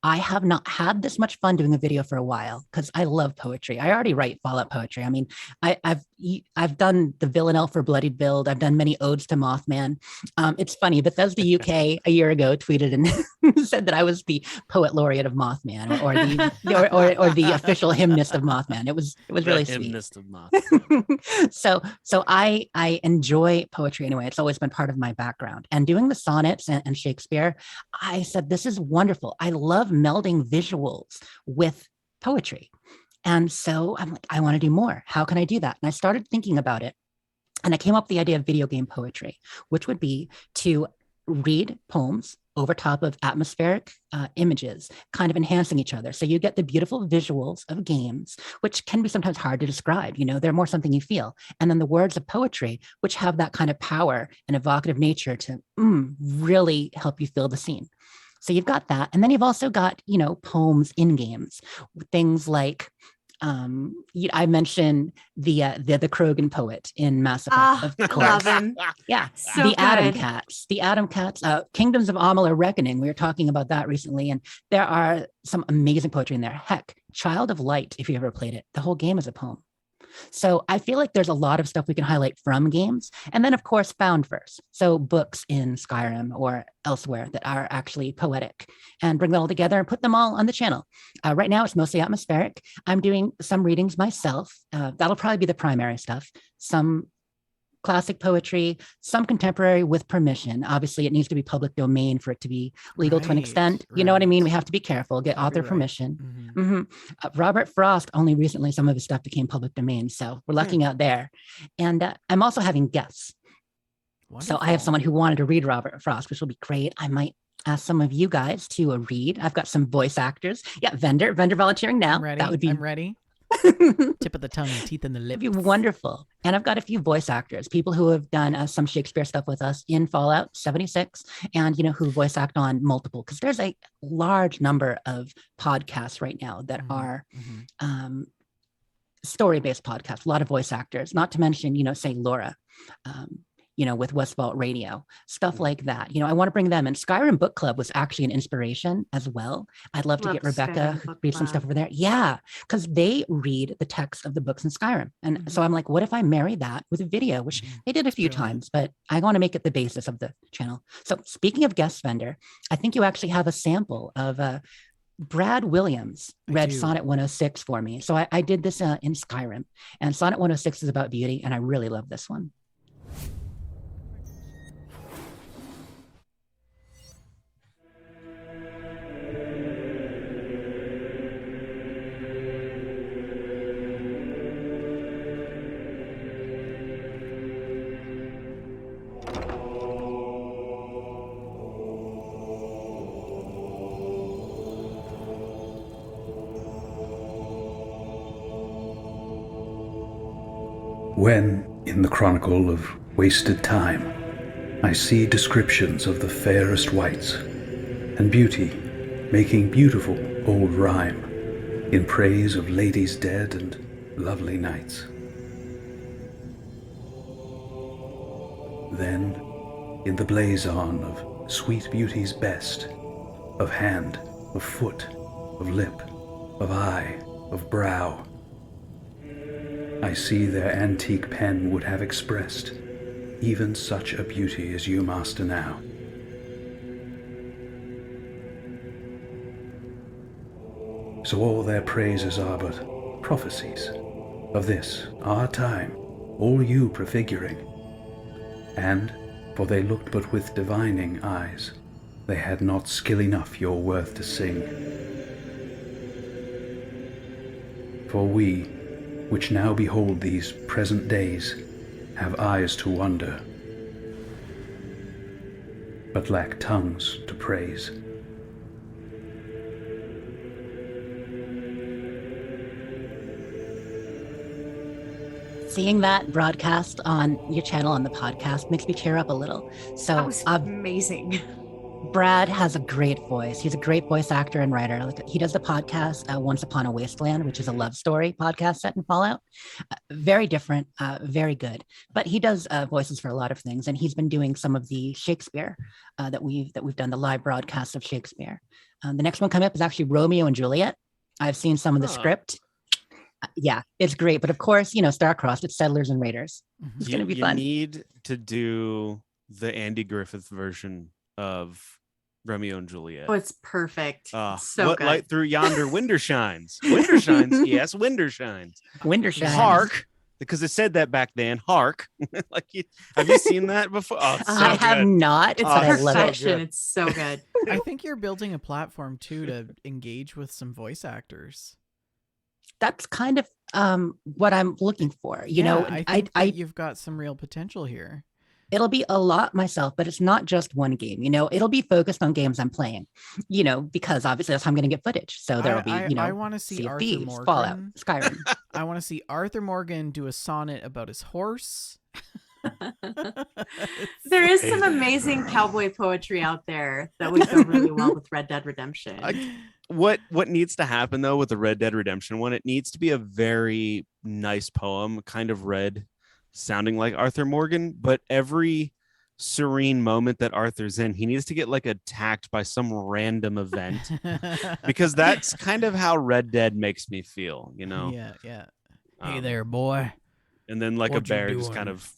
Speaker 3: I have not had this much fun doing a video for a while because I love poetry. I already write Fallout poetry. I mean, I've done the Villanelle for Bloodied Build. I've done many odes to Mothman. It's funny, Bethesda UK a year ago tweeted and said that I was the poet laureate of Mothman, or the official hymnist of Mothman. It was really sweet.
Speaker 5: Hymnist of Mothman.
Speaker 3: So I enjoy poetry anyway. It's always been part of my background. And doing the sonnets and Shakespeare, I said, this is wonderful. I love melding visuals with poetry. And so I'm like, I want to do more. How can I do that? And I started thinking about it. And I came up with the idea of video game poetry, which would be to read poems over top of atmospheric images, kind of enhancing each other. So you get the beautiful visuals of games, which can be sometimes hard to describe. They're more something you feel. And then the words of poetry, which have that kind of power and evocative nature to really help you feel the scene. So you've got that. And then you've also got, poems in games, things like, I mentioned the Krogan poet in Mass Effect, of course.
Speaker 2: Love him.
Speaker 3: Yeah.
Speaker 2: So
Speaker 3: the Atom
Speaker 2: good.
Speaker 3: Cats, Kingdoms of Amal are Reckoning. We were talking about that recently. And there are some amazing poetry in there. Heck, Child of Light, if you ever played it, the whole game is a poem. So I feel like there's a lot of stuff we can highlight from games. And then, of course, found verse. So books in Skyrim or elsewhere that are actually poetic, and bring that all together and put them all on the channel. Right now, it's mostly atmospheric. I'm doing some readings myself. That'll probably be the primary stuff. Some classic poetry, some contemporary with permission. Obviously, it needs to be public domain for it to be legal to an extent. You know what I mean? We have to be careful, get author permission. Robert Frost, only recently, some of his stuff became public domain. So we're lucking out there. And I'm also having guests.
Speaker 1: Wonderful.
Speaker 3: So I have someone who wanted to read Robert Frost, which will be great. I might ask some of you guys to read. I've got some voice actors. Yeah, vendor volunteering now.
Speaker 1: I'm ready.
Speaker 3: That would be
Speaker 1: I'm ready. Tip of the tongue, teeth in the lips.
Speaker 3: It'd be wonderful. And I've got a few voice actors, people who have done some Shakespeare stuff with us in Fallout 76, and who voice act on multiple, because there's a large number of podcasts right now that are story-based podcasts, a lot of voice actors, not to mention, say Laura, with Westvault Radio, stuff like that. I want to bring them in. Skyrim Book Club was actually an inspiration as well. I'd love to get Rebecca read some stuff over there. Yeah, because they read the text of the books in Skyrim. And so I'm like, what if I marry that with a video, which they did a few times, but I want to make it the basis of the channel. So speaking of guest vendor, I think you actually have a sample of Brad Williams read Sonnet 106 for me. So I did this in Skyrim, and Sonnet 106 is about beauty, and I really love this one.
Speaker 6: When, in the chronicle of wasted time, I see descriptions of the fairest wights, and beauty making beautiful old rhyme, in praise of ladies dead and lovely knights. Then, in the blazon of sweet beauty's best, of hand, of foot, of lip, of eye, of brow, I see their antique pen would have expressed even such a beauty as you master now. So all their praises are but prophecies of this, our time, all you prefiguring, And, for they looked but with divining eyes, they had not skill enough your worth to sing. For we, which now behold these present days, have eyes to wonder, but lack tongues to praise.
Speaker 3: Seeing that broadcast on your channel on the podcast makes me cheer up a little.
Speaker 2: That
Speaker 3: So
Speaker 2: was amazing.
Speaker 3: Brad has a great voice. He's a great voice actor and writer. Like, he does the podcast Once Upon a Wasteland, which is a love story podcast set in Fallout. Very different, very good. But he does voices for a lot of things, and he's been doing some of the Shakespeare that we've done, the live broadcast of Shakespeare. The next one coming up is actually Romeo and Juliet. I've seen some of the script. Yeah, it's great. But of course, star-crossed, it's Settlers and Raiders. It's going to be fun.
Speaker 4: You need to do the Andy Griffith version of Romeo and Juliet.
Speaker 2: Oh, it's perfect. So
Speaker 4: what
Speaker 2: good.
Speaker 4: light through yonder window shines? Window shines, yes, window shines.
Speaker 3: Winter shines.
Speaker 4: Hark, because it said that back then. Hark. Have you seen that before? Oh, it's so
Speaker 3: I have
Speaker 4: good.
Speaker 3: not.
Speaker 2: It's
Speaker 3: but I love it.
Speaker 2: perfection. It's so good.
Speaker 1: I think you're building a platform too to engage with some voice actors.
Speaker 3: That's kind of what I'm looking for.
Speaker 1: I think that you've got some real potential here.
Speaker 3: It'll be a lot myself, but it's not just one game. It'll be focused on games I'm playing. Because obviously that's how I'm going to get footage. So there'll be,
Speaker 1: I want to see
Speaker 3: Sea of
Speaker 1: Arthur
Speaker 3: Thieves,
Speaker 1: Morgan.
Speaker 3: Fallout, Skyrim.
Speaker 1: I want to see Arthur Morgan do a sonnet about his horse.
Speaker 2: There is some amazing cowboy poetry out there that would go really well with Red Dead Redemption.
Speaker 4: What needs to happen though with the Red Dead Redemption one? It needs to be a very nice poem, kind of read, sounding like Arthur Morgan, but every serene moment that Arthur's in, he needs to get attacked by some random event, because that's kind of how Red Dead makes me feel,
Speaker 1: Yeah. Hey there, boy.
Speaker 4: And then a
Speaker 1: What you
Speaker 4: bear just
Speaker 1: doing?
Speaker 4: kind of.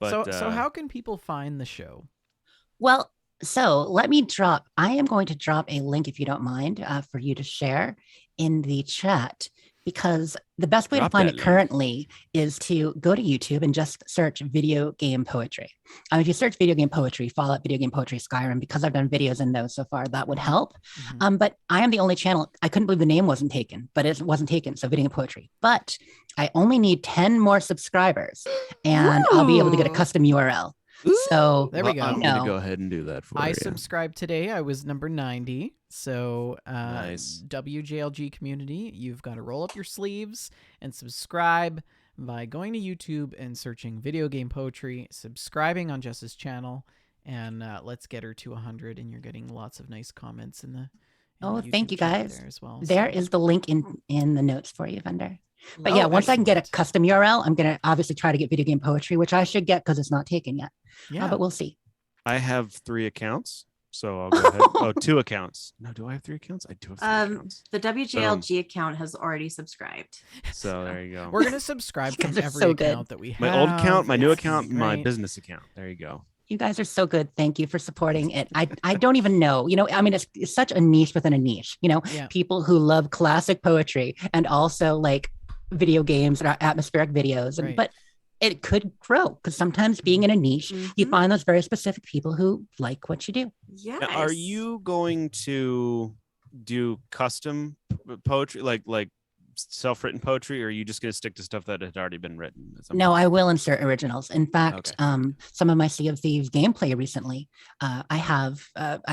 Speaker 1: So how can people find the show?
Speaker 3: Well, so I am going to drop a link, if you don't mind, for you to share in the chat, because the best way to
Speaker 4: Drop
Speaker 3: find
Speaker 4: that
Speaker 3: it
Speaker 4: link.
Speaker 3: currently is to go to YouTube and just search video game poetry. If you search video game poetry, Fallout, video game poetry, Skyrim, because I've done videos in those so far, that would help.
Speaker 1: Mhm.
Speaker 3: But I am the only channel. I couldn't believe the name wasn't taken, but it wasn't taken. So video game poetry. But I only need 10 more subscribers, and I'll be able to get a
Speaker 2: Ooh.
Speaker 3: custom URL. So
Speaker 1: There we go.
Speaker 4: I'm
Speaker 3: No.
Speaker 4: gonna go ahead and do that for
Speaker 1: I
Speaker 4: you.
Speaker 1: subscribed today. I was number 90. So,
Speaker 4: Nice.
Speaker 1: WJLG community, you've got to roll up your sleeves and subscribe by going to YouTube and searching video game poetry, subscribing on Jess's channel, and let's get her to 100. And you're getting lots of nice comments in the
Speaker 3: Oh,
Speaker 1: YouTube
Speaker 3: thank you,
Speaker 1: chat
Speaker 3: guys.
Speaker 1: there as well.
Speaker 3: there
Speaker 1: So-
Speaker 3: is the link in the notes for you, Vendor. But
Speaker 1: Oh,
Speaker 3: yeah, once I can get a
Speaker 1: excellent.
Speaker 3: custom URL, I'm going to obviously try to get video game poetry, which I should get because it's not taken yet.
Speaker 1: Yeah.
Speaker 3: But we'll see.
Speaker 4: I have 3 accounts, so I'll go ahead. Oh, 2 accounts. No, do I have 3 accounts? I do have 3 accounts.
Speaker 2: The WJLG account has already subscribed.
Speaker 4: So there you go.
Speaker 1: We're going to subscribe
Speaker 3: You
Speaker 1: from
Speaker 3: guys are
Speaker 1: every
Speaker 3: so good.
Speaker 1: account that we have.
Speaker 4: My old account, my new
Speaker 1: It's
Speaker 4: account, my
Speaker 1: great.
Speaker 4: business account. There you go.
Speaker 3: You guys are so good. Thank you for supporting it. I don't even know. It's such a niche within a niche.
Speaker 1: Yeah.
Speaker 3: People who love classic poetry and also video games and atmospheric videos.
Speaker 1: Right.
Speaker 3: But it could grow because sometimes being in a niche, you
Speaker 2: Mhm.
Speaker 3: find those very specific people who like what you do.
Speaker 2: Yes.
Speaker 4: Now, are you going to do custom poetry, like self-written poetry, or are you just going to stick to stuff that had already been written? at some
Speaker 3: No,
Speaker 4: point?
Speaker 3: I will insert originals. In fact,
Speaker 4: Okay.
Speaker 3: some of my Sea of Thieves gameplay recently, I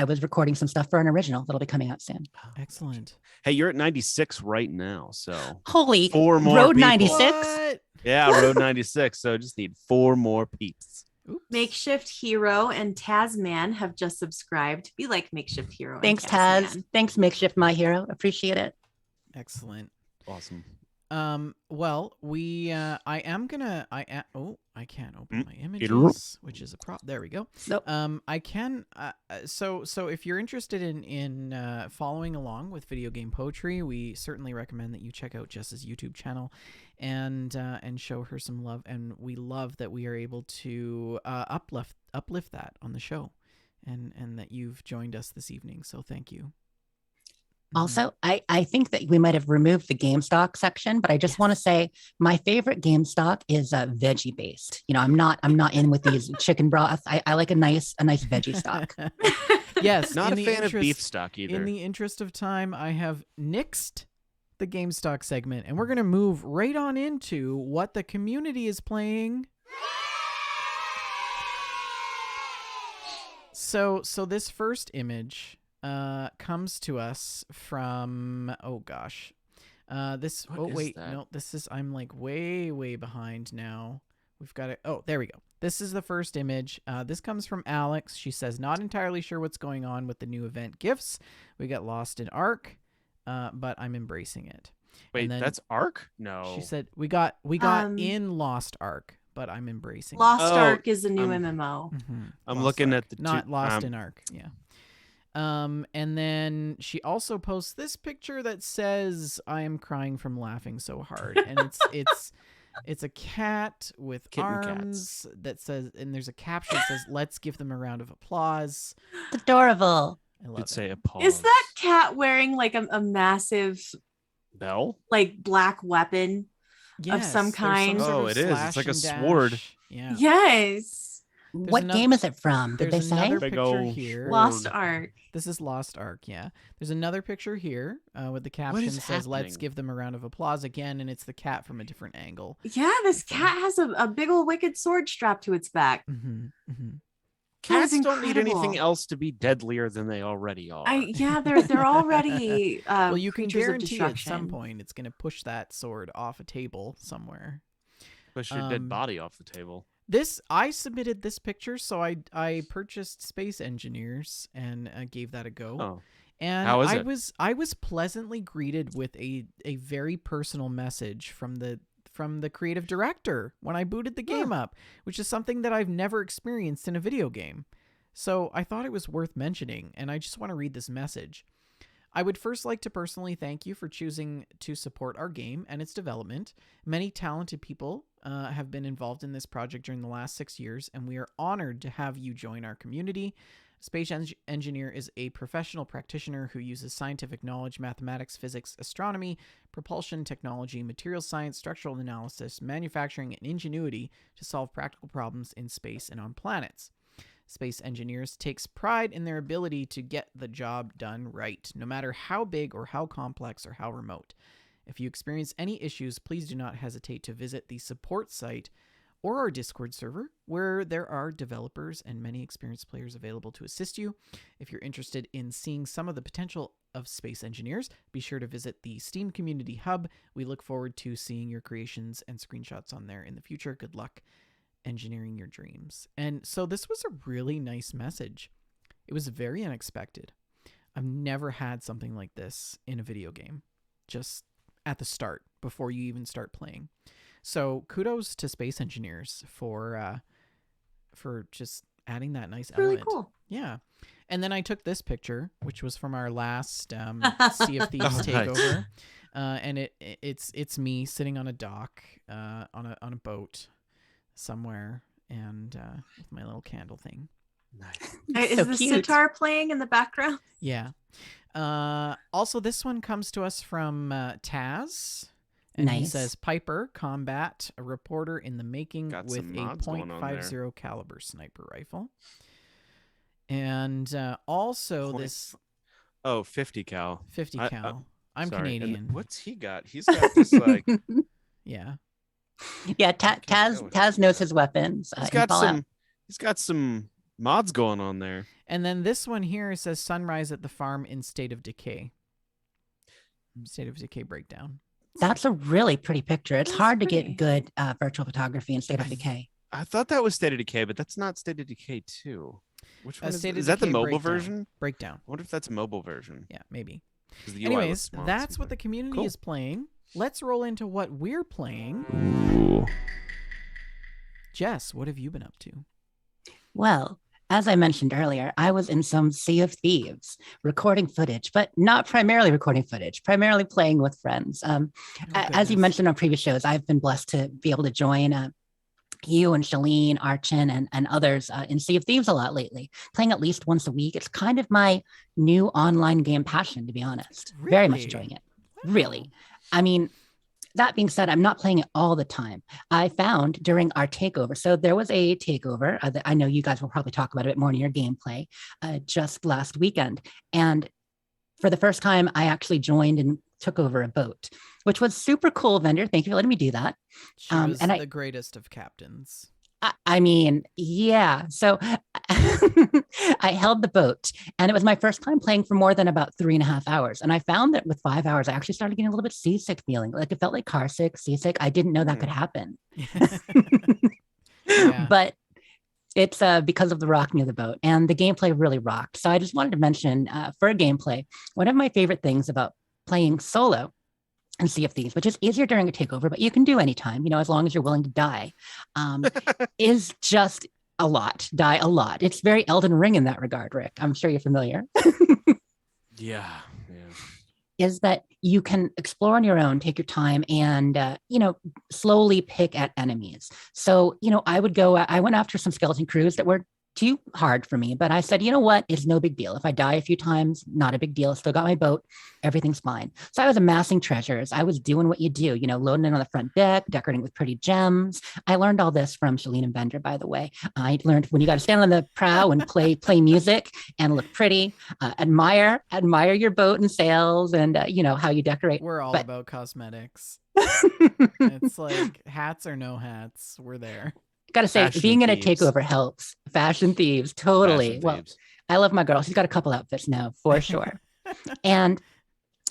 Speaker 3: was recording some stuff for an original that'll be coming out soon.
Speaker 1: Excellent.
Speaker 4: Hey, you're at 96 right now, so
Speaker 3: Holy
Speaker 4: 4 more
Speaker 3: Road
Speaker 4: people.
Speaker 3: 96.
Speaker 1: What?
Speaker 4: Yeah, Road 96. So just need 4 more peeps.
Speaker 1: Oops.
Speaker 2: Makeshift Hero and Tasman have just subscribed. Be like Makeshift Hero.
Speaker 3: Thanks,
Speaker 2: and
Speaker 3: Taz.
Speaker 2: Tasman.
Speaker 3: Thanks, Makeshift My Hero. Appreciate it.
Speaker 1: Excellent.
Speaker 4: Awesome.
Speaker 1: Well, I can't open
Speaker 4: Mm.
Speaker 1: my images, which is a prop. There we go.
Speaker 3: Nope.
Speaker 1: I can. So if you're interested in following along with video game poetry, we certainly recommend that you check out Jess's YouTube channel, and show her some love. And we love that we are able to uplift that on the show, and that you've joined us this evening. So thank you.
Speaker 3: Also, I think that we might have removed the GameStock section, but I just want to say my favorite GameStock is veggie based. I'm not in with these chicken broth. I like a nice veggie stock.
Speaker 1: Yes,
Speaker 4: Not
Speaker 1: in
Speaker 4: a
Speaker 1: the
Speaker 4: fan of
Speaker 1: interest-
Speaker 4: beef stock either.
Speaker 1: In the interest of time, I have nixed the GameStock segment, and we're going to move right on into what the community is playing. So this first image comes to us from this
Speaker 4: What
Speaker 1: oh
Speaker 4: is
Speaker 1: wait
Speaker 4: that?
Speaker 1: no this is I'm like way behind now. We've got it. Oh, there we go. This is the first image. This comes from Alex. She says, not entirely sure what's going on with the new event gifts. We got lost in Ark, but I'm embracing it.
Speaker 4: Wait,
Speaker 1: And then
Speaker 4: that's Ark? No.
Speaker 1: She said we got in Lost Ark, but I'm embracing
Speaker 2: Lost
Speaker 4: Oh,
Speaker 2: Ark is a new
Speaker 4: I'm-
Speaker 2: MMO.
Speaker 1: it. Mhm.
Speaker 4: I'm
Speaker 1: Lost
Speaker 4: looking
Speaker 1: Ark.
Speaker 4: at the
Speaker 1: not
Speaker 4: two-
Speaker 1: Lost in Ark. Yeah. And then she also posts this picture that says, "I am crying from laughing so hard," and it's a cat with
Speaker 4: Kitten
Speaker 1: arms that says, and there's a caption that says, "Let's give them a round of applause."
Speaker 3: It's adorable.
Speaker 1: I love
Speaker 4: Did
Speaker 1: it.
Speaker 4: say a pause.
Speaker 2: Is that cat wearing like a massive
Speaker 4: Bell?
Speaker 2: like black weapon?
Speaker 1: Yes,
Speaker 2: some
Speaker 1: there's
Speaker 2: kind?
Speaker 1: sort
Speaker 4: Oh,
Speaker 1: of
Speaker 4: it is. It's
Speaker 1: slash
Speaker 4: like a
Speaker 1: and
Speaker 4: sword.
Speaker 1: dash. Yeah.
Speaker 2: Yes.
Speaker 3: What
Speaker 1: another-
Speaker 3: game is it from? Did they
Speaker 1: There's
Speaker 3: say?
Speaker 1: another
Speaker 4: Big
Speaker 1: picture
Speaker 4: old
Speaker 1: here.
Speaker 4: sword.
Speaker 2: Lost Ark.
Speaker 1: This is Lost Ark, yeah. There's another picture here with the caption
Speaker 4: is
Speaker 1: says, "Let's
Speaker 4: happening?
Speaker 1: give them a round of applause" again, and it's the cat from a different angle.
Speaker 2: Yeah, this cat has a big old wicked sword strapped to its back.
Speaker 1: Mm-hmm, mm-hmm.
Speaker 2: That is
Speaker 4: Cats don't need anything
Speaker 2: incredible.
Speaker 4: else to be deadlier than they already are.
Speaker 2: They're already
Speaker 1: Well, you can
Speaker 2: creatures of
Speaker 1: guarantee at some
Speaker 2: destruction.
Speaker 1: point it's going to push that sword off a table somewhere.
Speaker 4: Push your
Speaker 1: um,
Speaker 4: dead body off the table.
Speaker 1: I submitted this picture, so I purchased Space Engineers and gave that a go.
Speaker 4: Oh.
Speaker 1: And
Speaker 4: How is
Speaker 1: I was pleasantly greeted with a very personal message from the creative director when I booted the game up, which is something that I've never experienced in a video game. So I thought it was worth mentioning, and I just want to read this message. I would first like to personally thank you for choosing to support our game and its development. Many talented people have been involved in this project during the last 6 years, and we are honored to have you join our community. Space engineer is a professional practitioner who uses scientific knowledge, mathematics, physics, astronomy, propulsion technology, material science, structural analysis, manufacturing, and ingenuity to solve practical problems in space and on planets. Space Engineers takes pride in their ability to get the job done right, no matter how big or how complex or how remote. If you experience any issues, please do not hesitate to visit the support site or our Discord server, where there are developers and many experienced players available to assist you. If you're interested in seeing some of the potential of Space Engineers, be sure to visit the Steam Community Hub. We look forward to seeing your creations and screenshots on there in the future. Good luck engineering your dreams. And so this was a really nice message. It was very unexpected. I've never had something like this in a video game, just at the start, before you even start playing. So kudos to Space Engineers for just adding that nice
Speaker 2: Really
Speaker 1: element.
Speaker 2: cool.
Speaker 1: Yeah. And then I took this picture, which was from our last Sea of Thieves
Speaker 4: Oh, nice.
Speaker 1: takeover. And it's me sitting on a dock on a boat somewhere, and with my little candle thing.
Speaker 4: Nice.
Speaker 2: Is
Speaker 3: So
Speaker 2: the
Speaker 3: cute.
Speaker 2: sitar playing in the background?
Speaker 1: Yeah. Also, this one comes to us from Taz. And he
Speaker 3: Nice.
Speaker 1: says, Piper, combat, a reporter in the making
Speaker 4: Got
Speaker 1: with
Speaker 4: some
Speaker 1: a
Speaker 4: mods going on there.
Speaker 1: .50 caliber sniper rifle. And also
Speaker 4: Point-
Speaker 1: this
Speaker 4: Oh, 50 cal.
Speaker 1: 50
Speaker 4: I-
Speaker 1: cal. I'm
Speaker 4: Sorry. And
Speaker 1: Canadian.
Speaker 4: what's he got? He's got this like
Speaker 1: Yeah.
Speaker 3: Yeah,
Speaker 4: can't tell
Speaker 3: Taz
Speaker 4: what
Speaker 3: Taz
Speaker 4: he
Speaker 3: knows
Speaker 4: got.
Speaker 3: his weapons.
Speaker 4: he's
Speaker 3: in
Speaker 4: got
Speaker 3: Fallout.
Speaker 4: some mods going on there.
Speaker 1: And then this one here says sunrise at the farm in state of decay. State of decay breakdown.
Speaker 3: That's a really pretty picture. It's
Speaker 2: That's
Speaker 3: hard to
Speaker 2: pretty.
Speaker 3: get good virtual photography in State of Decay.
Speaker 4: I thought that was State of Decay, but that's not State of Decay 2. Which one
Speaker 1: State of
Speaker 4: is that the
Speaker 1: Decay
Speaker 4: mobile
Speaker 1: breakdown.
Speaker 4: version?
Speaker 1: Breakdown.
Speaker 4: I wonder if that's a mobile version.
Speaker 1: Yeah, maybe.
Speaker 4: 'Cause the UI looks
Speaker 1: Anyways,
Speaker 4: small.
Speaker 1: that's what the community
Speaker 4: Cool.
Speaker 1: is playing. Let's roll into what we're playing.
Speaker 4: Ooh.
Speaker 1: Jess, what have you been up to?
Speaker 3: Well, as I mentioned earlier, I was in some Sea of Thieves recording footage, but not primarily recording footage, primarily playing with friends. As you
Speaker 1: goodness.
Speaker 3: mentioned on previous shows, I've been blessed to be able to join you and Shalene, Archin, and others in Sea of Thieves a lot lately, playing at least once a week. It's kind of my new online game passion, to be honest. Very much
Speaker 1: Really?
Speaker 3: enjoying it.
Speaker 1: Wow.
Speaker 3: Really. I mean, that being said, I'm not playing it all the time. I found during our takeover, so there was a takeover that I know you guys will probably talk about a bit more in your gameplay just last weekend. And for the first time, I actually joined and took over a boat, which was super cool, Vendor. Thank you for letting me do that.
Speaker 1: She was
Speaker 3: and
Speaker 1: the greatest of captains.
Speaker 3: I mean, yeah. So I held the boat, and it was my first time playing for more than about 3.5 hours. And I found that with 5 hours, I actually started getting a little bit seasick feeling. Like it felt like car sick, seasick. I didn't know that could happen.
Speaker 1: Yeah.
Speaker 3: But it's because of the rocking of the boat, and the gameplay really rocked. So I just wanted to mention for gameplay, one of my favorite things about playing solo and Sea of Thieves, which is easier during a takeover, but you can do anytime, as long as you're willing to die, is just die a lot. It's very Elden Ring in that regard, Rick. I'm sure you're familiar.
Speaker 4: Yeah.
Speaker 3: Is that you can explore on your own, take your time, and slowly pick at enemies. So I went after some skeleton crews that were too hard for me, but I said, you know what, it's no big deal. If I die a few times, not a big deal. Still got my boat, everything's fine. So I was amassing treasures. I was doing what you do, loading it on the front deck, decorating with pretty gems. I learned all this from Shalene and Bender, by the way. I learned when you got to stand on the prow and play music and look pretty, admire your boat and sails, and how you decorate.
Speaker 1: We're all about cosmetics. It's like hats or no hats, we're there.
Speaker 3: Gotta say,
Speaker 4: Fashion
Speaker 3: being in a
Speaker 4: thieves.
Speaker 3: takeover helps. Fashion thieves, totally.
Speaker 4: Fashion
Speaker 3: Well,
Speaker 4: thieves.
Speaker 3: I love my girl. She's got a couple outfits now, for sure. And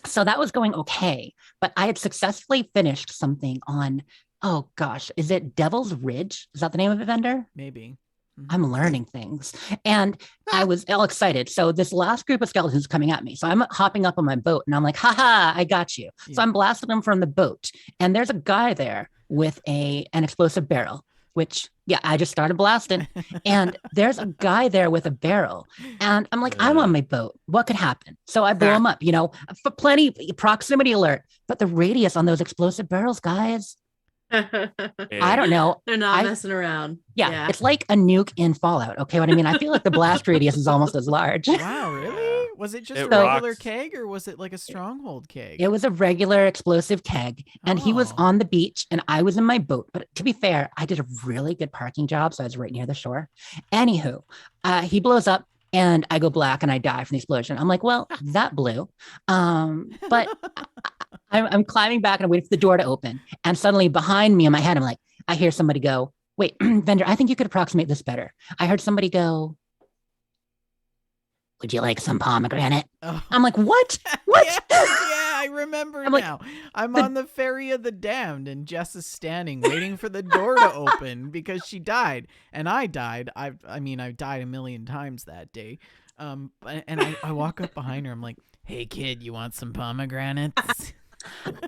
Speaker 3: so that was going okay. But I had successfully finished something on, oh gosh, is it Devil's Ridge? Is that the name of it, Vendor?
Speaker 1: Maybe.
Speaker 3: I'm learning things. And I was all excited. So this last group of skeletons is coming at me. So I'm hopping up on my boat and I'm like, haha, I got you.
Speaker 1: Yeah.
Speaker 3: So I'm blasting them from the boat. And there's a guy there with an explosive barrel, which, yeah, I just started blasting. And there's a guy there with a barrel. And I'm like, I'm on my boat. What could happen? So I blow him up, for plenty proximity alert. But the radius on those explosive barrels, guys, I don't know.
Speaker 2: They're not messing around.
Speaker 3: Yeah, it's like a nuke in Fallout. Okay, what I mean? I feel like the blast radius is almost as large.
Speaker 1: Wow, really? Was it just
Speaker 4: It
Speaker 1: a regular
Speaker 4: rocks.
Speaker 1: keg, or was it like a stronghold keg?
Speaker 3: It was a regular explosive keg, and he was
Speaker 1: Oh.
Speaker 3: on the beach, and I was in my boat. But to be fair, I did a really good parking job, so I was right near the shore. Anywho, he blows up, and I go black, and I die from the explosion. I'm like, well, that blew. But I'm climbing back, and I'm waiting for the door to open, and suddenly behind me in my head, I'm like, I hear somebody go, wait, Vendor, I think you could approximate this better. I heard somebody go, would you like some pomegranate?
Speaker 1: Oh.
Speaker 3: I'm like, what? What?
Speaker 1: Yeah, I remember
Speaker 3: I'm like,
Speaker 1: now. I'm on the ferry of the damned, and Jess is standing waiting for the door to open because she died, and I died. I died a million times that day. And I walk up behind her. I'm like, hey kid, you want some pomegranates?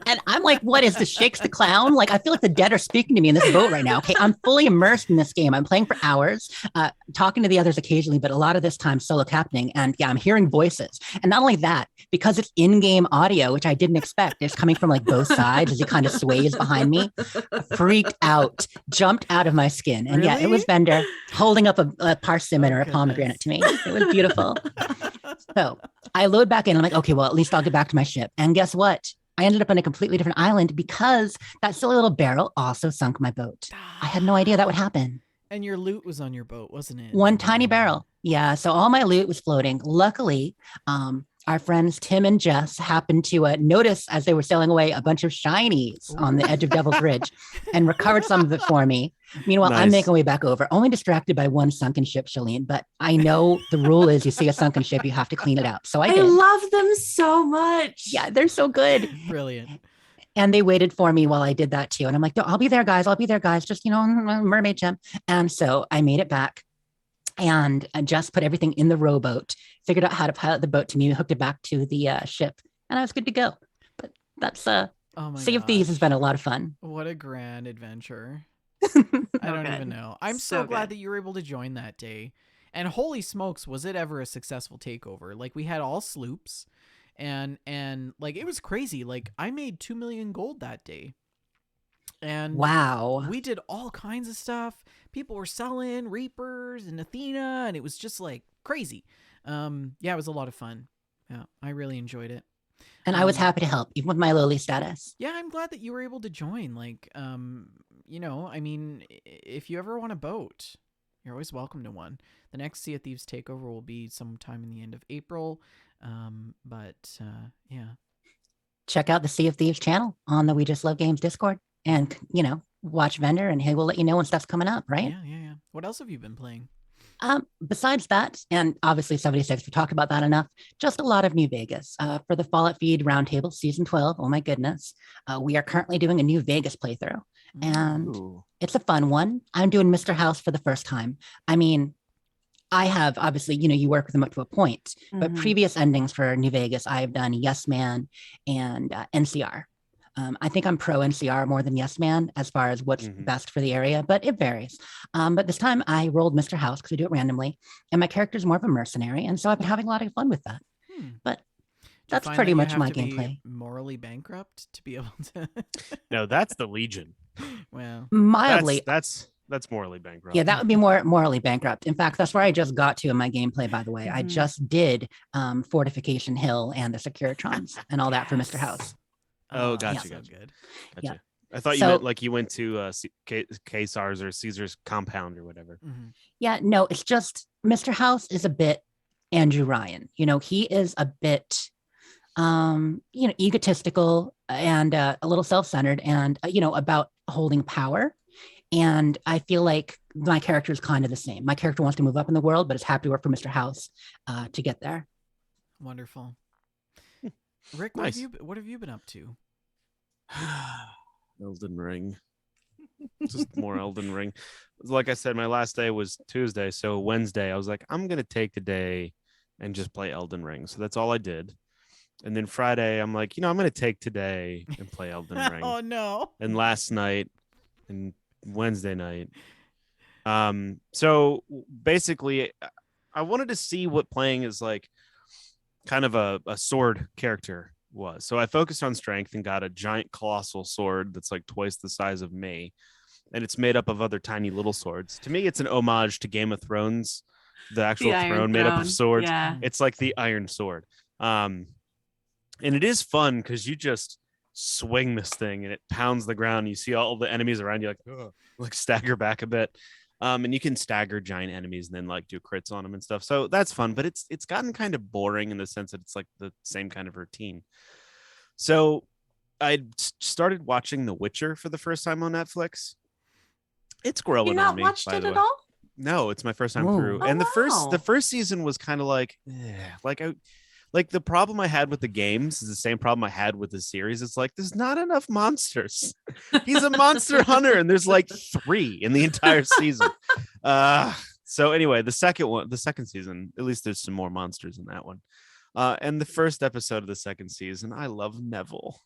Speaker 3: And I'm like, what is this, Shakes the Clown? Like, I feel like the dead are speaking to me in this boat right now. Okay, I'm fully immersed in this game. I'm playing for hours, talking to the others occasionally, but a lot of this time solo captaining. And yeah, I'm hearing voices. And not only that, because it's in-game audio, which I didn't expect. It's coming from like both sides as he kind of sways behind me. Freaked out, jumped out of my skin. And yeah, it was Bender holding up a persimmon or a pomegranate to me. It was beautiful. So I load back in. I'm like, okay, well, at least I'll get back to my ship. And guess what? I ended up on a completely different island because that silly little barrel also sunk my boat. I had no idea that would happen.
Speaker 1: And your loot was on your boat, wasn't it?
Speaker 3: One tiny barrel. Yeah. So all my loot was floating. Luckily, our friends Tim and Jess happened to notice as they were sailing away a bunch of shinies on the edge of Devil's Ridge and recovered some of it for me. Meanwhile, I'm
Speaker 4: Nice.
Speaker 3: making my way back over, only distracted by one sunken ship, Shalene. But I know the rule is you see a sunken ship, you have to clean it out. So I
Speaker 2: I
Speaker 3: did.
Speaker 2: love them so much.
Speaker 3: Yeah, they're so good.
Speaker 1: Brilliant.
Speaker 3: And they waited for me while I did that too. And I'm like, "No, I'll be there, guys. I'll be there, guys. Just, mermaid gem." And so I made it back and I just put everything in the rowboat, figured out how to pilot the boat to me, hooked it back to the ship, and I was good to go. But that's
Speaker 1: Oh my
Speaker 3: Sea of Thieves has
Speaker 1: gosh.
Speaker 3: been a lot of fun.
Speaker 1: What a grand adventure.
Speaker 2: So
Speaker 1: I don't
Speaker 2: good.
Speaker 1: even know. I'm
Speaker 2: So
Speaker 1: so glad
Speaker 2: good.
Speaker 1: that you were able to join that day. And holy smokes, was it ever a successful takeover? Like, we had all sloops and like, it was crazy. Like, I made 2 million gold that day. And
Speaker 3: Wow.
Speaker 1: we did all kinds of stuff. People were selling Reapers and Athena, and it was just like crazy. Yeah, it was a lot of fun. Yeah, I really enjoyed it.
Speaker 3: And I was happy to help, even with my lowly status.
Speaker 1: Yeah, I'm glad that you were able to join. Like, I mean, if you ever want a boat, you're always welcome to one. The next Sea of Thieves takeover will be sometime in the end of April. Yeah.
Speaker 3: Check out the Sea of Thieves channel on the We Just Love Games Discord, and watch Vendor, and he will let you know when stuff's coming up, right?
Speaker 1: Yeah. What else have you been playing?
Speaker 3: Besides that, and obviously 76, we talked about that enough. Just a lot of New Vegas for the Fallout Feed Roundtable Season 12. Oh my goodness, we are currently doing a New Vegas playthrough, and it's a fun one. I'm doing Mr. House for the first time. I mean, I have obviously, you work with them up to a point, but previous endings for New Vegas, I have done Yes Man and NCR. I think I'm pro NCR more than Yes Man as far as what's best for the area, but it varies. But this time I rolled Mr. House because we do it randomly, and my character is more of a mercenary, and so I've been having a lot of fun with that. But that's pretty much my gameplay.
Speaker 1: Morally bankrupt to be able to.
Speaker 4: No, that's the Legion.
Speaker 1: Well,
Speaker 3: mildly.
Speaker 4: That's morally bankrupt.
Speaker 3: Yeah, that would be more morally bankrupt. In fact, that's where I just got to in my gameplay, by the way. I just did Fortification Hill and the Securitrons and all that for Mr. House.
Speaker 4: Oh, gotcha.
Speaker 1: So good.
Speaker 4: Gotcha.
Speaker 3: Yeah.
Speaker 4: I thought you meant like you went to Caesar's or Caesar's compound or whatever.
Speaker 3: Yeah, no, it's just Mr. House is a bit Andrew Ryan. He is a bit, egotistical and a little self-centered and, about holding power. And I feel like my character is kind of the same. My character wants to move up in the world, but is happy to work for Mr. House to get there.
Speaker 1: Wonderful. Rick,
Speaker 4: Nice.
Speaker 1: what have you been up to?
Speaker 4: Elden Ring. Just more Elden Ring. Like I said, my last day was Tuesday. So Wednesday, I was like, I'm going to take the day and just play Elden Ring. So that's all I did. And then Friday, I'm like, I'm going to take today and play Elden Ring.
Speaker 1: Oh, no.
Speaker 4: And last night and Wednesday night. So basically, I wanted to see what playing is like kind of a sword character was. So I focused on strength and got a giant colossal sword that's like twice the size of me. And it's made up of other tiny little swords. To me, it's an homage to Game of Thrones, the actual throne made up of swords.
Speaker 2: Yeah.
Speaker 4: It's like the Iron Sword. And it is fun because you just swing this thing and it pounds the ground. You see all the enemies around you like stagger back a bit. And you can stagger giant enemies and then like do crits on them and stuff. So that's fun, but it's gotten kind of boring in the sense that it's like the same kind of routine. So I started watching The Witcher for the first time on Netflix. It's growing
Speaker 2: You not
Speaker 4: on me.
Speaker 2: watched it at all?
Speaker 4: No, it's my first time
Speaker 3: Oh.
Speaker 4: through.
Speaker 2: Oh,
Speaker 4: And
Speaker 2: wow.
Speaker 4: the first season was kind of like the problem I had with the games is the same problem I had with the series. It's like there's not enough monsters. He's a monster hunter, and there's like 3 in the entire season. So anyway, the second season, at least there's some more monsters in that one. And the first episode of the second season, I love Neville.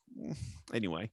Speaker 4: Anyway,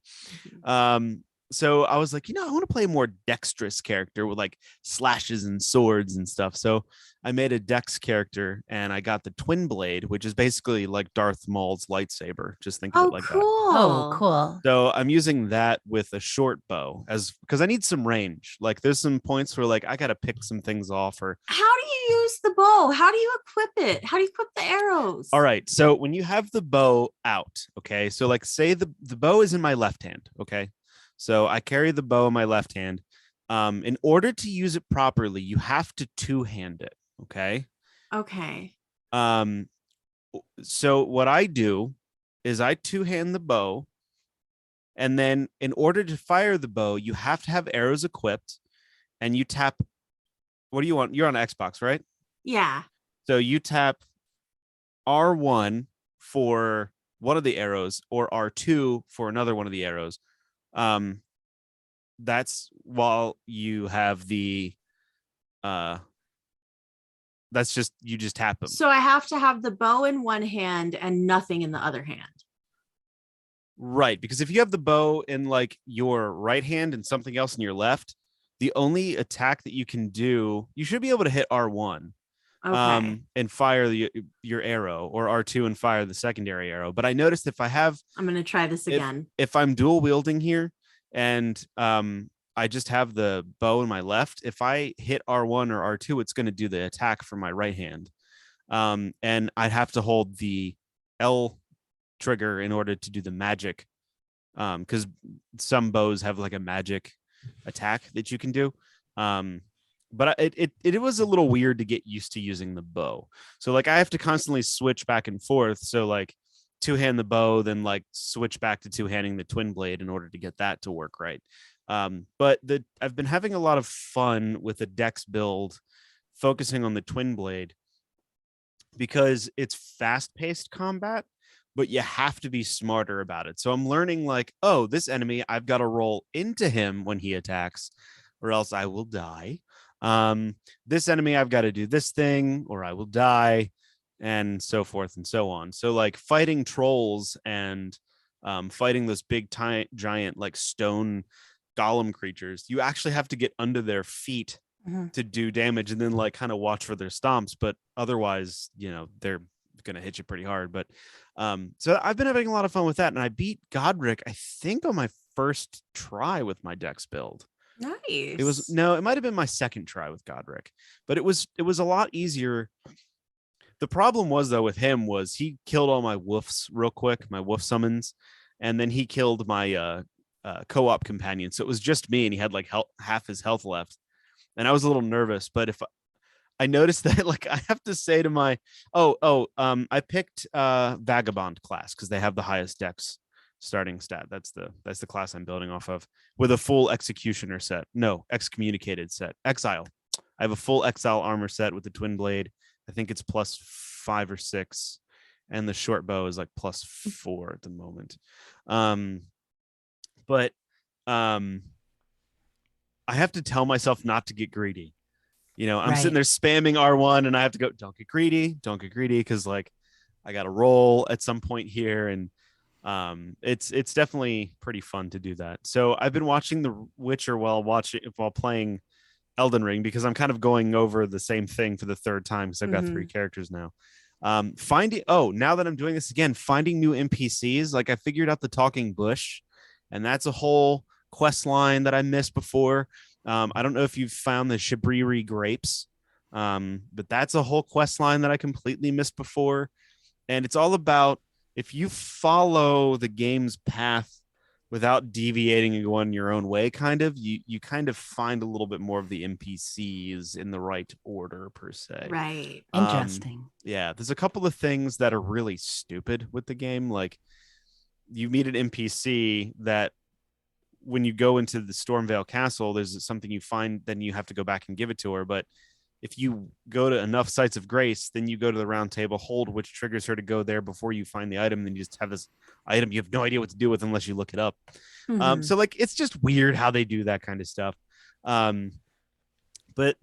Speaker 4: so I was like, I want to play a more dexterous character with like slashes and swords and stuff. So I made a dex character and I got the twin blade, which is basically like Darth Maul's lightsaber. Just think of it like that.
Speaker 3: Oh, cool.
Speaker 4: So I'm using that with a short bow because I need some range. Like there's some points where like I got to pick some things off or.
Speaker 2: How do you use the bow? How do you equip it? How do you equip the arrows?
Speaker 4: All right. So when you have the bow out, okay. So like say the bow is in my left hand. Okay. So I carry the bow in my left hand. In order to use it properly, you have to two-hand it. Okay.
Speaker 2: Okay.
Speaker 4: So what I do is I two-hand the bow. And then in order to fire the bow, you have to have arrows equipped and you tap. What do you want? You're on Xbox, right?
Speaker 2: Yeah.
Speaker 4: So you tap R1 for one of the arrows or R2 for another one of the arrows. That's while you have the that's just you just tap them.
Speaker 2: So I have to have the bow in one hand and nothing in the other hand.
Speaker 4: Right, because if you have the bow in like your right hand and something else in your left, the only attack that you can do, you should be able to hit R1
Speaker 2: Okay.
Speaker 4: and fire your arrow, or R2 and fire the secondary arrow. But I noticed if I have,
Speaker 2: I'm going to try this again.
Speaker 4: if I'm dual wielding here, and I just have the bow in my left. If I hit R1 or R2, it's going to do the attack for my right hand. And I'd have to hold the L trigger in order to do the magic, because some bows have like a magic attack that you can do. But it was a little weird to get used to using the bow. So like I have to constantly switch back and forth. So like two-hand the bow, then like switch back to two-handing the twin blade in order to get that to work right. But I've been having a lot of fun with the dex build, focusing on the twin blade, because it's fast-paced combat, but you have to be smarter about it. So I'm learning like, oh, this enemy, I've got to roll into him when he attacks, or else I will die. This enemy, I've got to do this thing, or I will die, and so forth and so on. So like fighting trolls and fighting those big giant like stone golem creatures, you actually have to get under their feet to do damage, and then like kind of watch for their stomps, but otherwise, you know, they're gonna hit you pretty hard. But so I've been having a lot of fun with that, and I beat Godric, I think, on my first try with my dex build.
Speaker 2: Nice.
Speaker 4: It might have been my second try with Godric, but it was a lot easier. The problem was, though, with him was he killed all my woofs real quick, my woof summons, and then he killed my co-op companion. So it was just me, and he had like half his health left. And I was a little nervous, but if I noticed that, like, I have to say to my, I picked Vagabond class because they have the highest dex starting stat. That's the class I'm building off of, with a full executioner set. No, excommunicated set. Exile. I have a full exile armor set with the twin blade. I think it's +5 or 6, and the short bow is like +4 at the moment. But I have to tell myself not to get greedy. You know, I'm sitting there spamming R1, and I have to go, don't get greedy, because like I got to roll at some point here, and it's definitely pretty fun to do that. So I've been watching The Witcher while playing Elden Ring, because I'm kind of going over the same thing for the third time, because I've got 3 characters now. Now that I'm doing this again, finding new NPCs, like I figured out the talking bush, and that's a whole quest line that I missed before. I don't know if you've found the Shibriri grapes, but that's a whole quest line that I completely missed before. And it's all about, if you follow the game's path without deviating and going your own way, kind of, you kind of find a little bit more of the NPCs in the right order, per se.
Speaker 2: Right.
Speaker 3: Interesting.
Speaker 4: Yeah, there's a couple of things that are really stupid with the game. Like, you meet an NPC that, when you go into the Stormvale Castle, there's something you find, then you have to go back and give it to her. But if you go to enough sites of grace, then you go to the round table, hold, which triggers her to go there before you find the item. Then you just have this item you have no idea what to do with unless you look it up. So like, it's just weird how they do that kind of stuff. But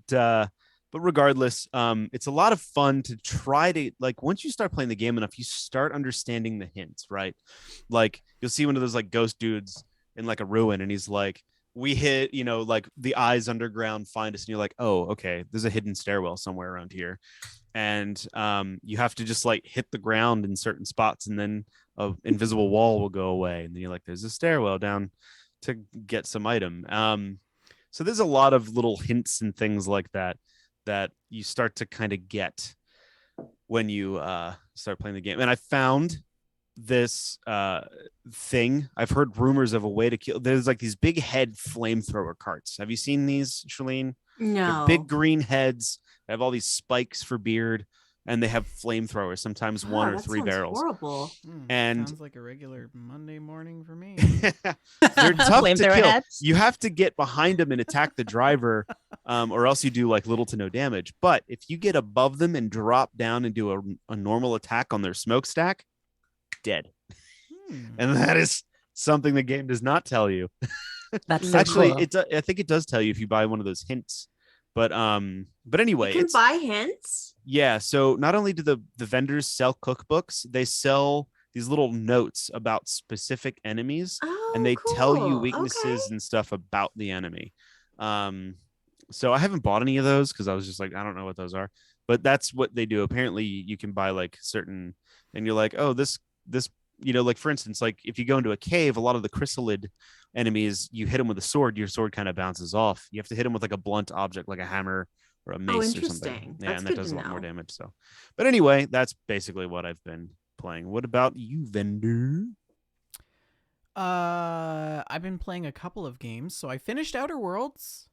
Speaker 4: regardless, it's a lot of fun to try to, like, once you start playing the game enough, you start understanding the hints, right? Like, you'll see one of those like ghost dudes in like a ruin, and he's like, we hit, you know, like the eyes underground find us, and you're like, oh, okay, there's a hidden stairwell somewhere around here, and you have to just like hit the ground in certain spots, and then an invisible wall will go away, and then you're like, there's a stairwell down to get some item. So there's a lot of little hints and things like that you start to kind of get when you start playing the game. And I found this thing. I've heard rumors of a way to kill. There's like these big head flamethrower carts. Have you seen these, Shalene?
Speaker 2: No.
Speaker 4: They're big green heads. They have all these spikes for beard, and they have flamethrowers, sometimes 1 or 3 barrels.
Speaker 2: Horrible.
Speaker 4: And
Speaker 1: sounds like a regular Monday morning for me.
Speaker 4: they're tough to kill.
Speaker 3: Heads?
Speaker 4: You have to get behind them and attack the driver, or else you do like little to no damage. But if you get above them and drop down and do a normal attack on their smokestack, dead. And that is something the game does not tell you.
Speaker 3: That's so
Speaker 4: actually
Speaker 3: cool.
Speaker 4: I think it does tell you if you buy one of those hints. But anyway,
Speaker 2: You can buy hints.
Speaker 4: Yeah, so not only do the vendors sell cookbooks, they sell these little notes about specific enemies, and they tell you weaknesses and stuff about the enemy. So I haven't bought any of those because I was just like, I don't know what those are, but that's what they do. Apparently you can buy like certain, and you're like, oh, this like for instance, like if you go into a cave, a lot of the chrysalid enemies, you hit them with a sword, your sword kind of bounces off. You have to hit them with like a blunt object, like a hammer or a mace or something.
Speaker 2: Interesting.
Speaker 4: Yeah,
Speaker 2: That's
Speaker 4: and that
Speaker 2: good
Speaker 4: does
Speaker 2: to
Speaker 4: a lot more
Speaker 2: know.
Speaker 4: damage. So, but anyway, that's basically what I've been playing. What about you, Vendor?
Speaker 1: I've been playing a couple of games. So I finished Outer Worlds.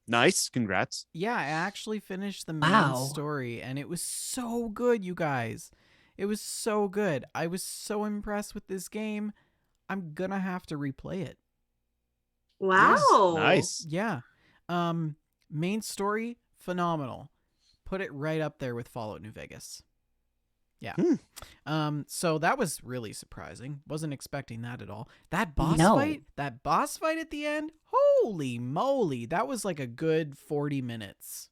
Speaker 4: Nice, congrats.
Speaker 1: Yeah, I actually finished the main
Speaker 3: Wow.
Speaker 1: story, and it was so good, you guys. It was so good. I was so impressed with this game. I'm gonna have to replay it.
Speaker 2: Wow.
Speaker 4: Nice.
Speaker 1: Yeah. Main story, phenomenal. Put it right up there with Fallout New Vegas. Yeah. So that was really surprising. Wasn't expecting that at all. That boss fight at the end, holy moly, that was like a good 40 minutes.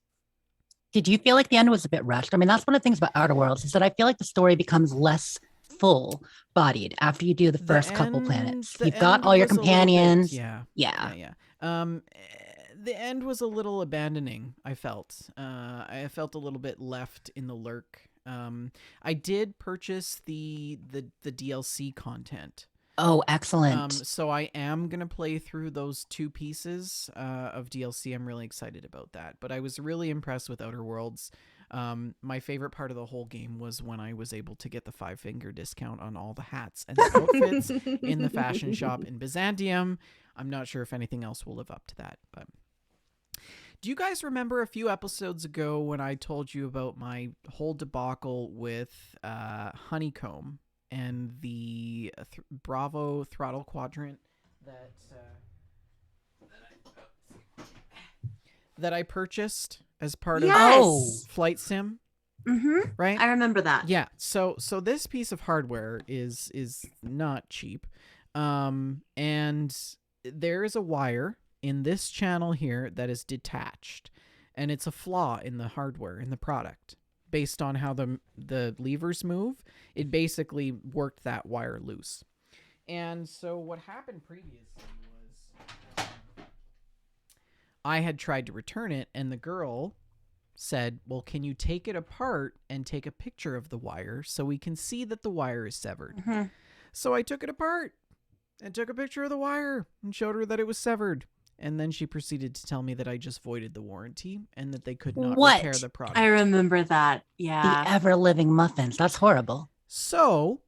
Speaker 3: Did you feel like the end was a bit rushed? I mean, that's one of the things about Outer Worlds is that I feel like the story becomes less full-bodied after you do the first couple planets. You've got all your companions.
Speaker 1: Yeah.
Speaker 3: Yeah.
Speaker 1: The end was a little abandoning, I felt. I felt a little bit left in the lurk. I did purchase the DLC content.
Speaker 3: Oh, excellent.
Speaker 1: So I am going to play through those 2 pieces of DLC. I'm really excited about that. But I was really impressed with Outer Worlds. My favorite part of the whole game was when I was able to get the 5-finger discount on all the hats and the outfits in the fashion shop in Byzantium. I'm not sure if anything else will live up to that, but do you guys remember a few episodes ago when I told you about my whole debacle with Honeycomb and the Bravo throttle quadrant that I purchased as part of Flight Sim?
Speaker 2: Mm-hmm.
Speaker 1: Right?
Speaker 2: I remember that.
Speaker 1: Yeah. So this piece of hardware is not cheap. And there is a wire in this channel here that is detached, and it's a flaw in the hardware in the product based on how the levers move. It basically worked that wire loose. And so what happened previously was I had tried to return it, and the girl said, well, can you take it apart and take a picture of the wire so we can see that the wire is severed?
Speaker 2: Mm-hmm.
Speaker 1: So I took it apart and took a picture of the wire and showed her that it was severed. And then she proceeded to tell me that I just voided the warranty and that they could not repair the product.
Speaker 2: I remember that. Yeah.
Speaker 3: The ever-living muffins. That's horrible.
Speaker 1: So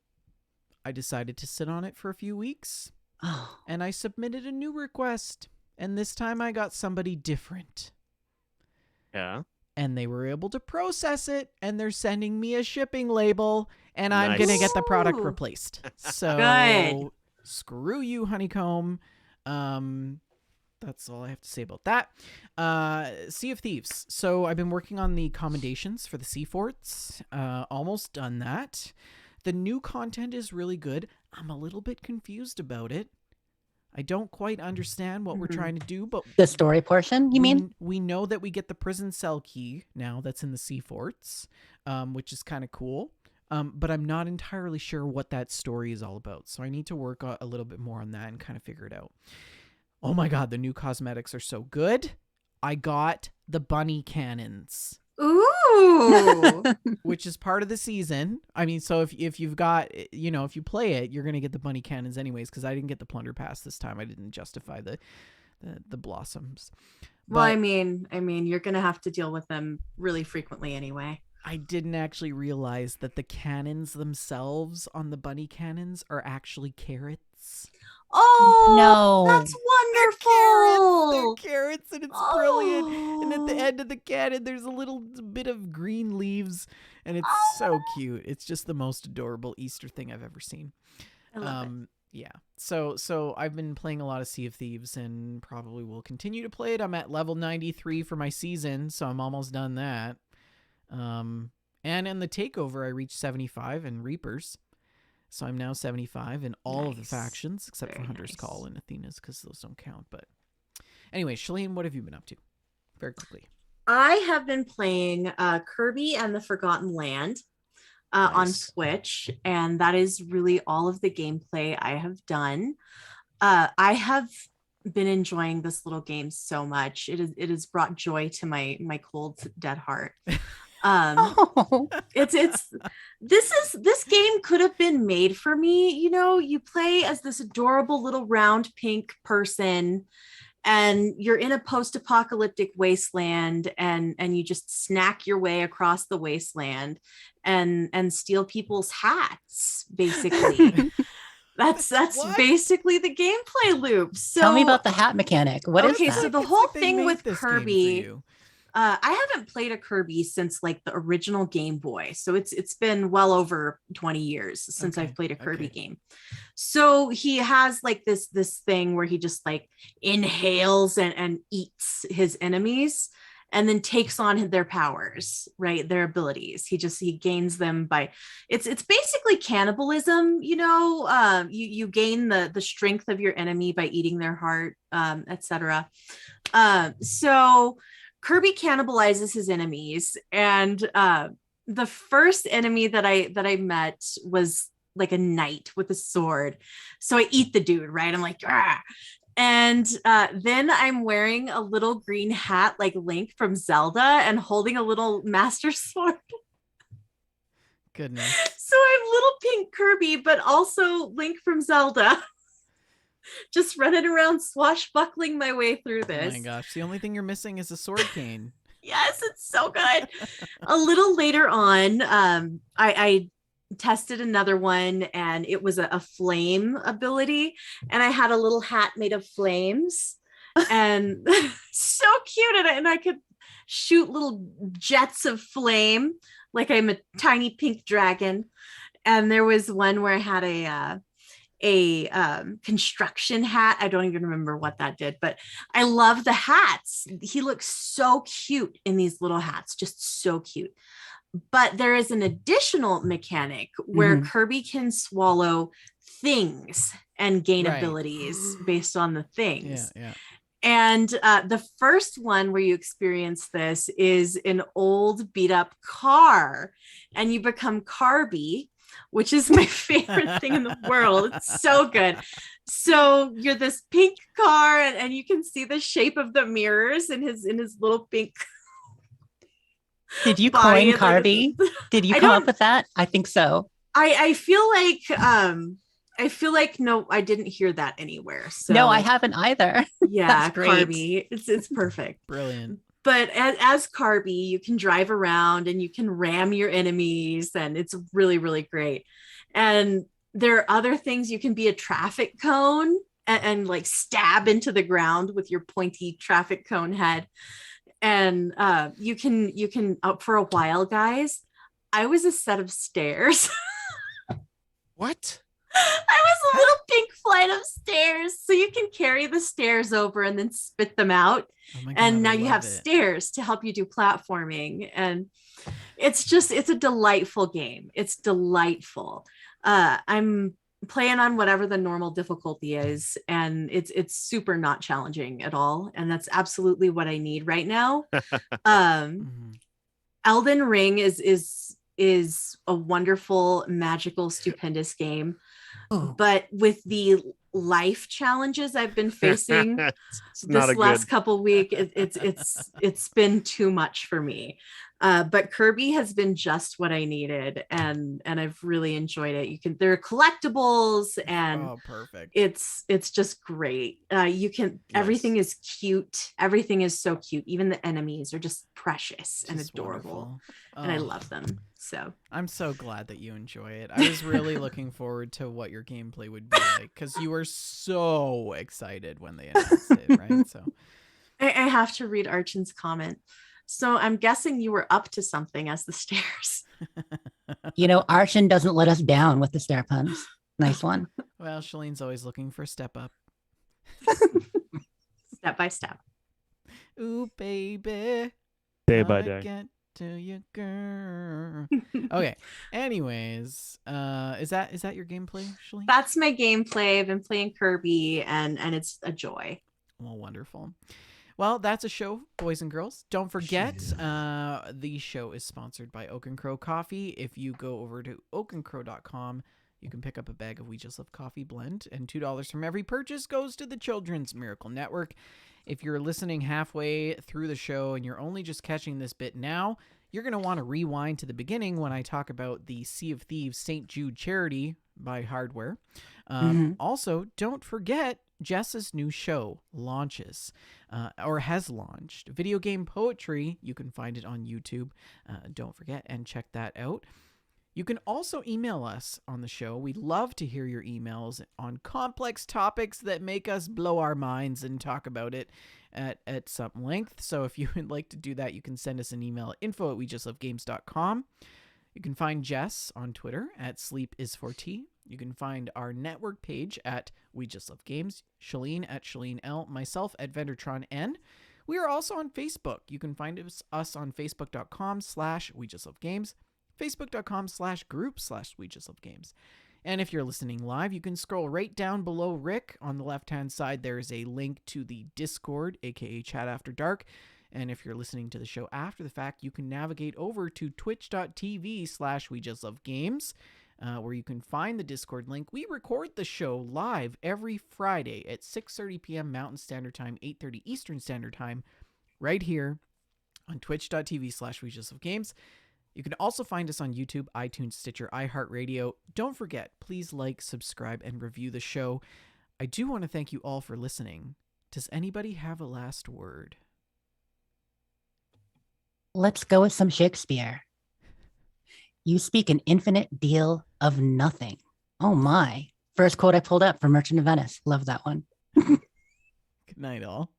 Speaker 1: I decided to sit on it for a few weeks.
Speaker 3: Oh.
Speaker 1: And I submitted a new request. And this time I got somebody different.
Speaker 4: Yeah.
Speaker 1: And they were able to process it. And they're sending me a shipping label. And I'm
Speaker 4: Nice.
Speaker 1: going to get the product
Speaker 2: Ooh.
Speaker 1: replaced. So
Speaker 2: Good.
Speaker 1: Screw you, Honeycomb. That's all I have to say about that. Sea of Thieves. So I've been working on the commendations for the sea forts. Almost done that. The new content is really good. I'm a little bit confused about it. I don't quite understand what we're trying to do, but
Speaker 3: The story portion, you mean?
Speaker 1: we know that we get the prison cell key now that's in the sea forts, which is kind of cool. But I'm not entirely sure what that story is all about. So I need to work a little bit more on that and kind of figure it out. Oh my God, the new cosmetics are so good. I got the bunny cannons.
Speaker 2: Ooh.
Speaker 1: Which is part of the season. I mean, so if you've got, if you play it, you're going to get the bunny cannons anyways, because I didn't get the plunder pass this time. I didn't justify the blossoms.
Speaker 2: Well, I mean, you're going to have to deal with them really frequently anyway.
Speaker 1: I didn't actually realize that the cannons themselves on the bunny cannons are actually carrots.
Speaker 2: Oh,
Speaker 3: No.
Speaker 2: that's wonderful.
Speaker 1: They're carrots, and it's brilliant. And at the end of the cannon, there's a little bit of green leaves, and it's so cute. It's just the most adorable Easter thing I've ever seen.
Speaker 2: I love it.
Speaker 1: Yeah. So I've been playing a lot of Sea of Thieves, and probably will continue to play it. I'm at level 93 for my season, so I'm almost done that. And in the takeover, I reached 75 in Reapers. So I'm now 75 in all of the factions, except for Hunter's Call and Athena's, because those don't count. But anyway, Shalene, what have you been up to? Very quickly.
Speaker 2: I have been playing Kirby and the Forgotten Land on Switch, and that is really all of the gameplay I have done. I have been enjoying this little game so much. It has brought joy to my cold, dead heart.
Speaker 3: Oh,
Speaker 2: It's this game could have been made for me. You know, you play as this adorable little round pink person, and you're in a post-apocalyptic wasteland, and you just snack your way across the wasteland and steal people's hats, basically. That's
Speaker 1: What?
Speaker 2: basically the gameplay loop. So
Speaker 3: tell me about the hat mechanic. What is
Speaker 2: okay,
Speaker 3: that?
Speaker 2: so the
Speaker 1: It's
Speaker 2: whole
Speaker 1: like they
Speaker 2: thing
Speaker 1: made
Speaker 2: with
Speaker 1: this game for
Speaker 2: Kirby,
Speaker 1: you.
Speaker 2: I haven't played a Kirby since like the original Game Boy. So it's been well over 20 years since
Speaker 1: Okay,
Speaker 2: I've played a Kirby
Speaker 1: okay.
Speaker 2: game. So he has like this thing where he just like inhales and eats his enemies and then takes on their powers, right? Their abilities. He gains them by it's basically cannibalism, you know. You gain the strength of your enemy by eating their heart, etc. So Kirby cannibalizes his enemies, and the first enemy that I met was like a knight with a sword. So I eat the dude, right? I'm like, ah. And then I'm wearing a little green hat like Link from Zelda and holding a little master sword.
Speaker 1: Goodness.
Speaker 2: So I'm little pink Kirby, but also Link from Zelda. Just running around swashbuckling my way through
Speaker 1: Oh
Speaker 2: this.
Speaker 1: my gosh. The only thing you're missing is a sword cane.
Speaker 2: Yes, it's so good. A little later on, I tested another one, and it was a flame ability, and I had a little hat made of flames, and so cute, and I could shoot little jets of flame like I'm a tiny pink dragon. And there was one where I had a construction hat. I don't even remember what that did, but I love the hats. He looks so cute in these little hats, just so cute. But there is an additional mechanic where Kirby can swallow things and gain
Speaker 1: Right.
Speaker 2: abilities based on the things.
Speaker 1: Yeah.
Speaker 2: And the first one where you experience this is an old beat up car, and you become Carby, which is my favorite thing in the world. It's so good. So you're this pink car, and you can see the shape of the mirrors in his little pink.
Speaker 3: Did you
Speaker 2: body.
Speaker 3: coin Carby? Did you
Speaker 2: I
Speaker 3: come
Speaker 2: don't-
Speaker 3: up with that? I think so.
Speaker 2: I feel like no, I didn't hear that anywhere. So
Speaker 3: No, I haven't either.
Speaker 2: yeah,
Speaker 3: That's great.
Speaker 2: Carby. It's perfect.
Speaker 1: Brilliant.
Speaker 2: But as Carby, you can drive around and you can ram your enemies, and it's really, really great. And there are other things. You can be a traffic cone and like stab into the ground with your pointy traffic cone head. And you can for a while, guys, I was a set of stairs.
Speaker 4: What?
Speaker 2: I was a little pink flight of stairs. So you can carry the stairs over and then spit them out.
Speaker 1: Oh my
Speaker 2: And
Speaker 1: God,
Speaker 2: now
Speaker 1: I
Speaker 2: you
Speaker 1: love
Speaker 2: have
Speaker 1: it.
Speaker 2: stairs to help you do platforming. And it's a delightful game. It's delightful. I'm playing on whatever the normal difficulty is, and it's super not challenging at all. And that's absolutely what I need right now.
Speaker 1: Mhm.
Speaker 2: Elden Ring is a wonderful, magical, stupendous game.
Speaker 3: Ooh.
Speaker 2: But with the life challenges I've been facing
Speaker 4: It's not
Speaker 2: this
Speaker 4: a
Speaker 2: last
Speaker 4: good.
Speaker 2: couple weeks, it's been too much for me. But Kirby has been just what I needed, and I've really enjoyed it. There are collectibles, and
Speaker 1: Oh, perfect.
Speaker 2: it's just great. Everything is cute. Everything is so cute. Even the enemies are just precious and
Speaker 1: Just
Speaker 2: adorable,
Speaker 1: wonderful.
Speaker 2: and I
Speaker 1: Oh,
Speaker 2: love them. So
Speaker 1: I'm so glad that you enjoy it. I was really looking forward to what your gameplay would be like, because you were so excited when they announced it, right? So
Speaker 2: I have to read Archin's comment. So I'm guessing you were up to something as the stairs.
Speaker 3: You know, Arshin doesn't let us down with the stair puns. Nice one.
Speaker 1: well, Shalene's always looking for step up.
Speaker 2: Step by step.
Speaker 1: Ooh, baby.
Speaker 4: Day by
Speaker 1: Gonna
Speaker 4: day.
Speaker 1: Get to you, girl. Okay. Anyways, is that your gameplay, Shalene?
Speaker 2: That's my gameplay. I've been playing Kirby, and it's a joy.
Speaker 1: Well, wonderful. Well, that's a show, boys and girls. Don't forget, the show is sponsored by Oak and Crow Coffee. If you go over to oakandcrow.com, you can pick up a bag of We Just Love Coffee blend, and $2 from every purchase goes to the Children's Miracle Network. If you're listening halfway through the show and you're only just catching this bit now, You're going to want to rewind to the beginning when I talk about the Sea of Thieves St. Jude charity by Hardware. Also, don't forget Jess's new show launches or has launched. Video Game Poetry. You can find it on YouTube. Don't forget and check that out. You can also email us on the show. We'd love to hear your emails on complex topics that make us blow our minds and talk about it at some length. So if you would like to do that, you can send us an email at info@wejustlovegames.com. You can find Jess on Twitter at sleepisfortea. You can find our network page at We Just Love Games, Shalene at Shalene L, myself at Vendertron N. We are also on Facebook. You can find us on facebook.com/wejustlovegames. Facebook.com/group/We-Just-Love-Games. And if you're listening live, you can scroll right down below Rick. On the left-hand side, there is a link to the Discord, aka Chat After Dark. And if you're listening to the show after the fact, you can navigate over to twitch.tv/We-Just-Love-Games, where you can find the Discord link. We record the show live every Friday at 6:30 p.m. Mountain Standard Time, 8:30 Eastern Standard Time, right here on twitch.tv/We-Just-Love-Games. You can also find us on YouTube, iTunes, Stitcher, iHeartRadio. Don't forget, please like, subscribe, and review the show. I do want to thank you all for listening. Does anybody have a last word?
Speaker 3: Let's go with some Shakespeare. You speak an infinite deal of nothing. Oh my. First quote I pulled up from Merchant of Venice. Love that one.
Speaker 1: Good night, all.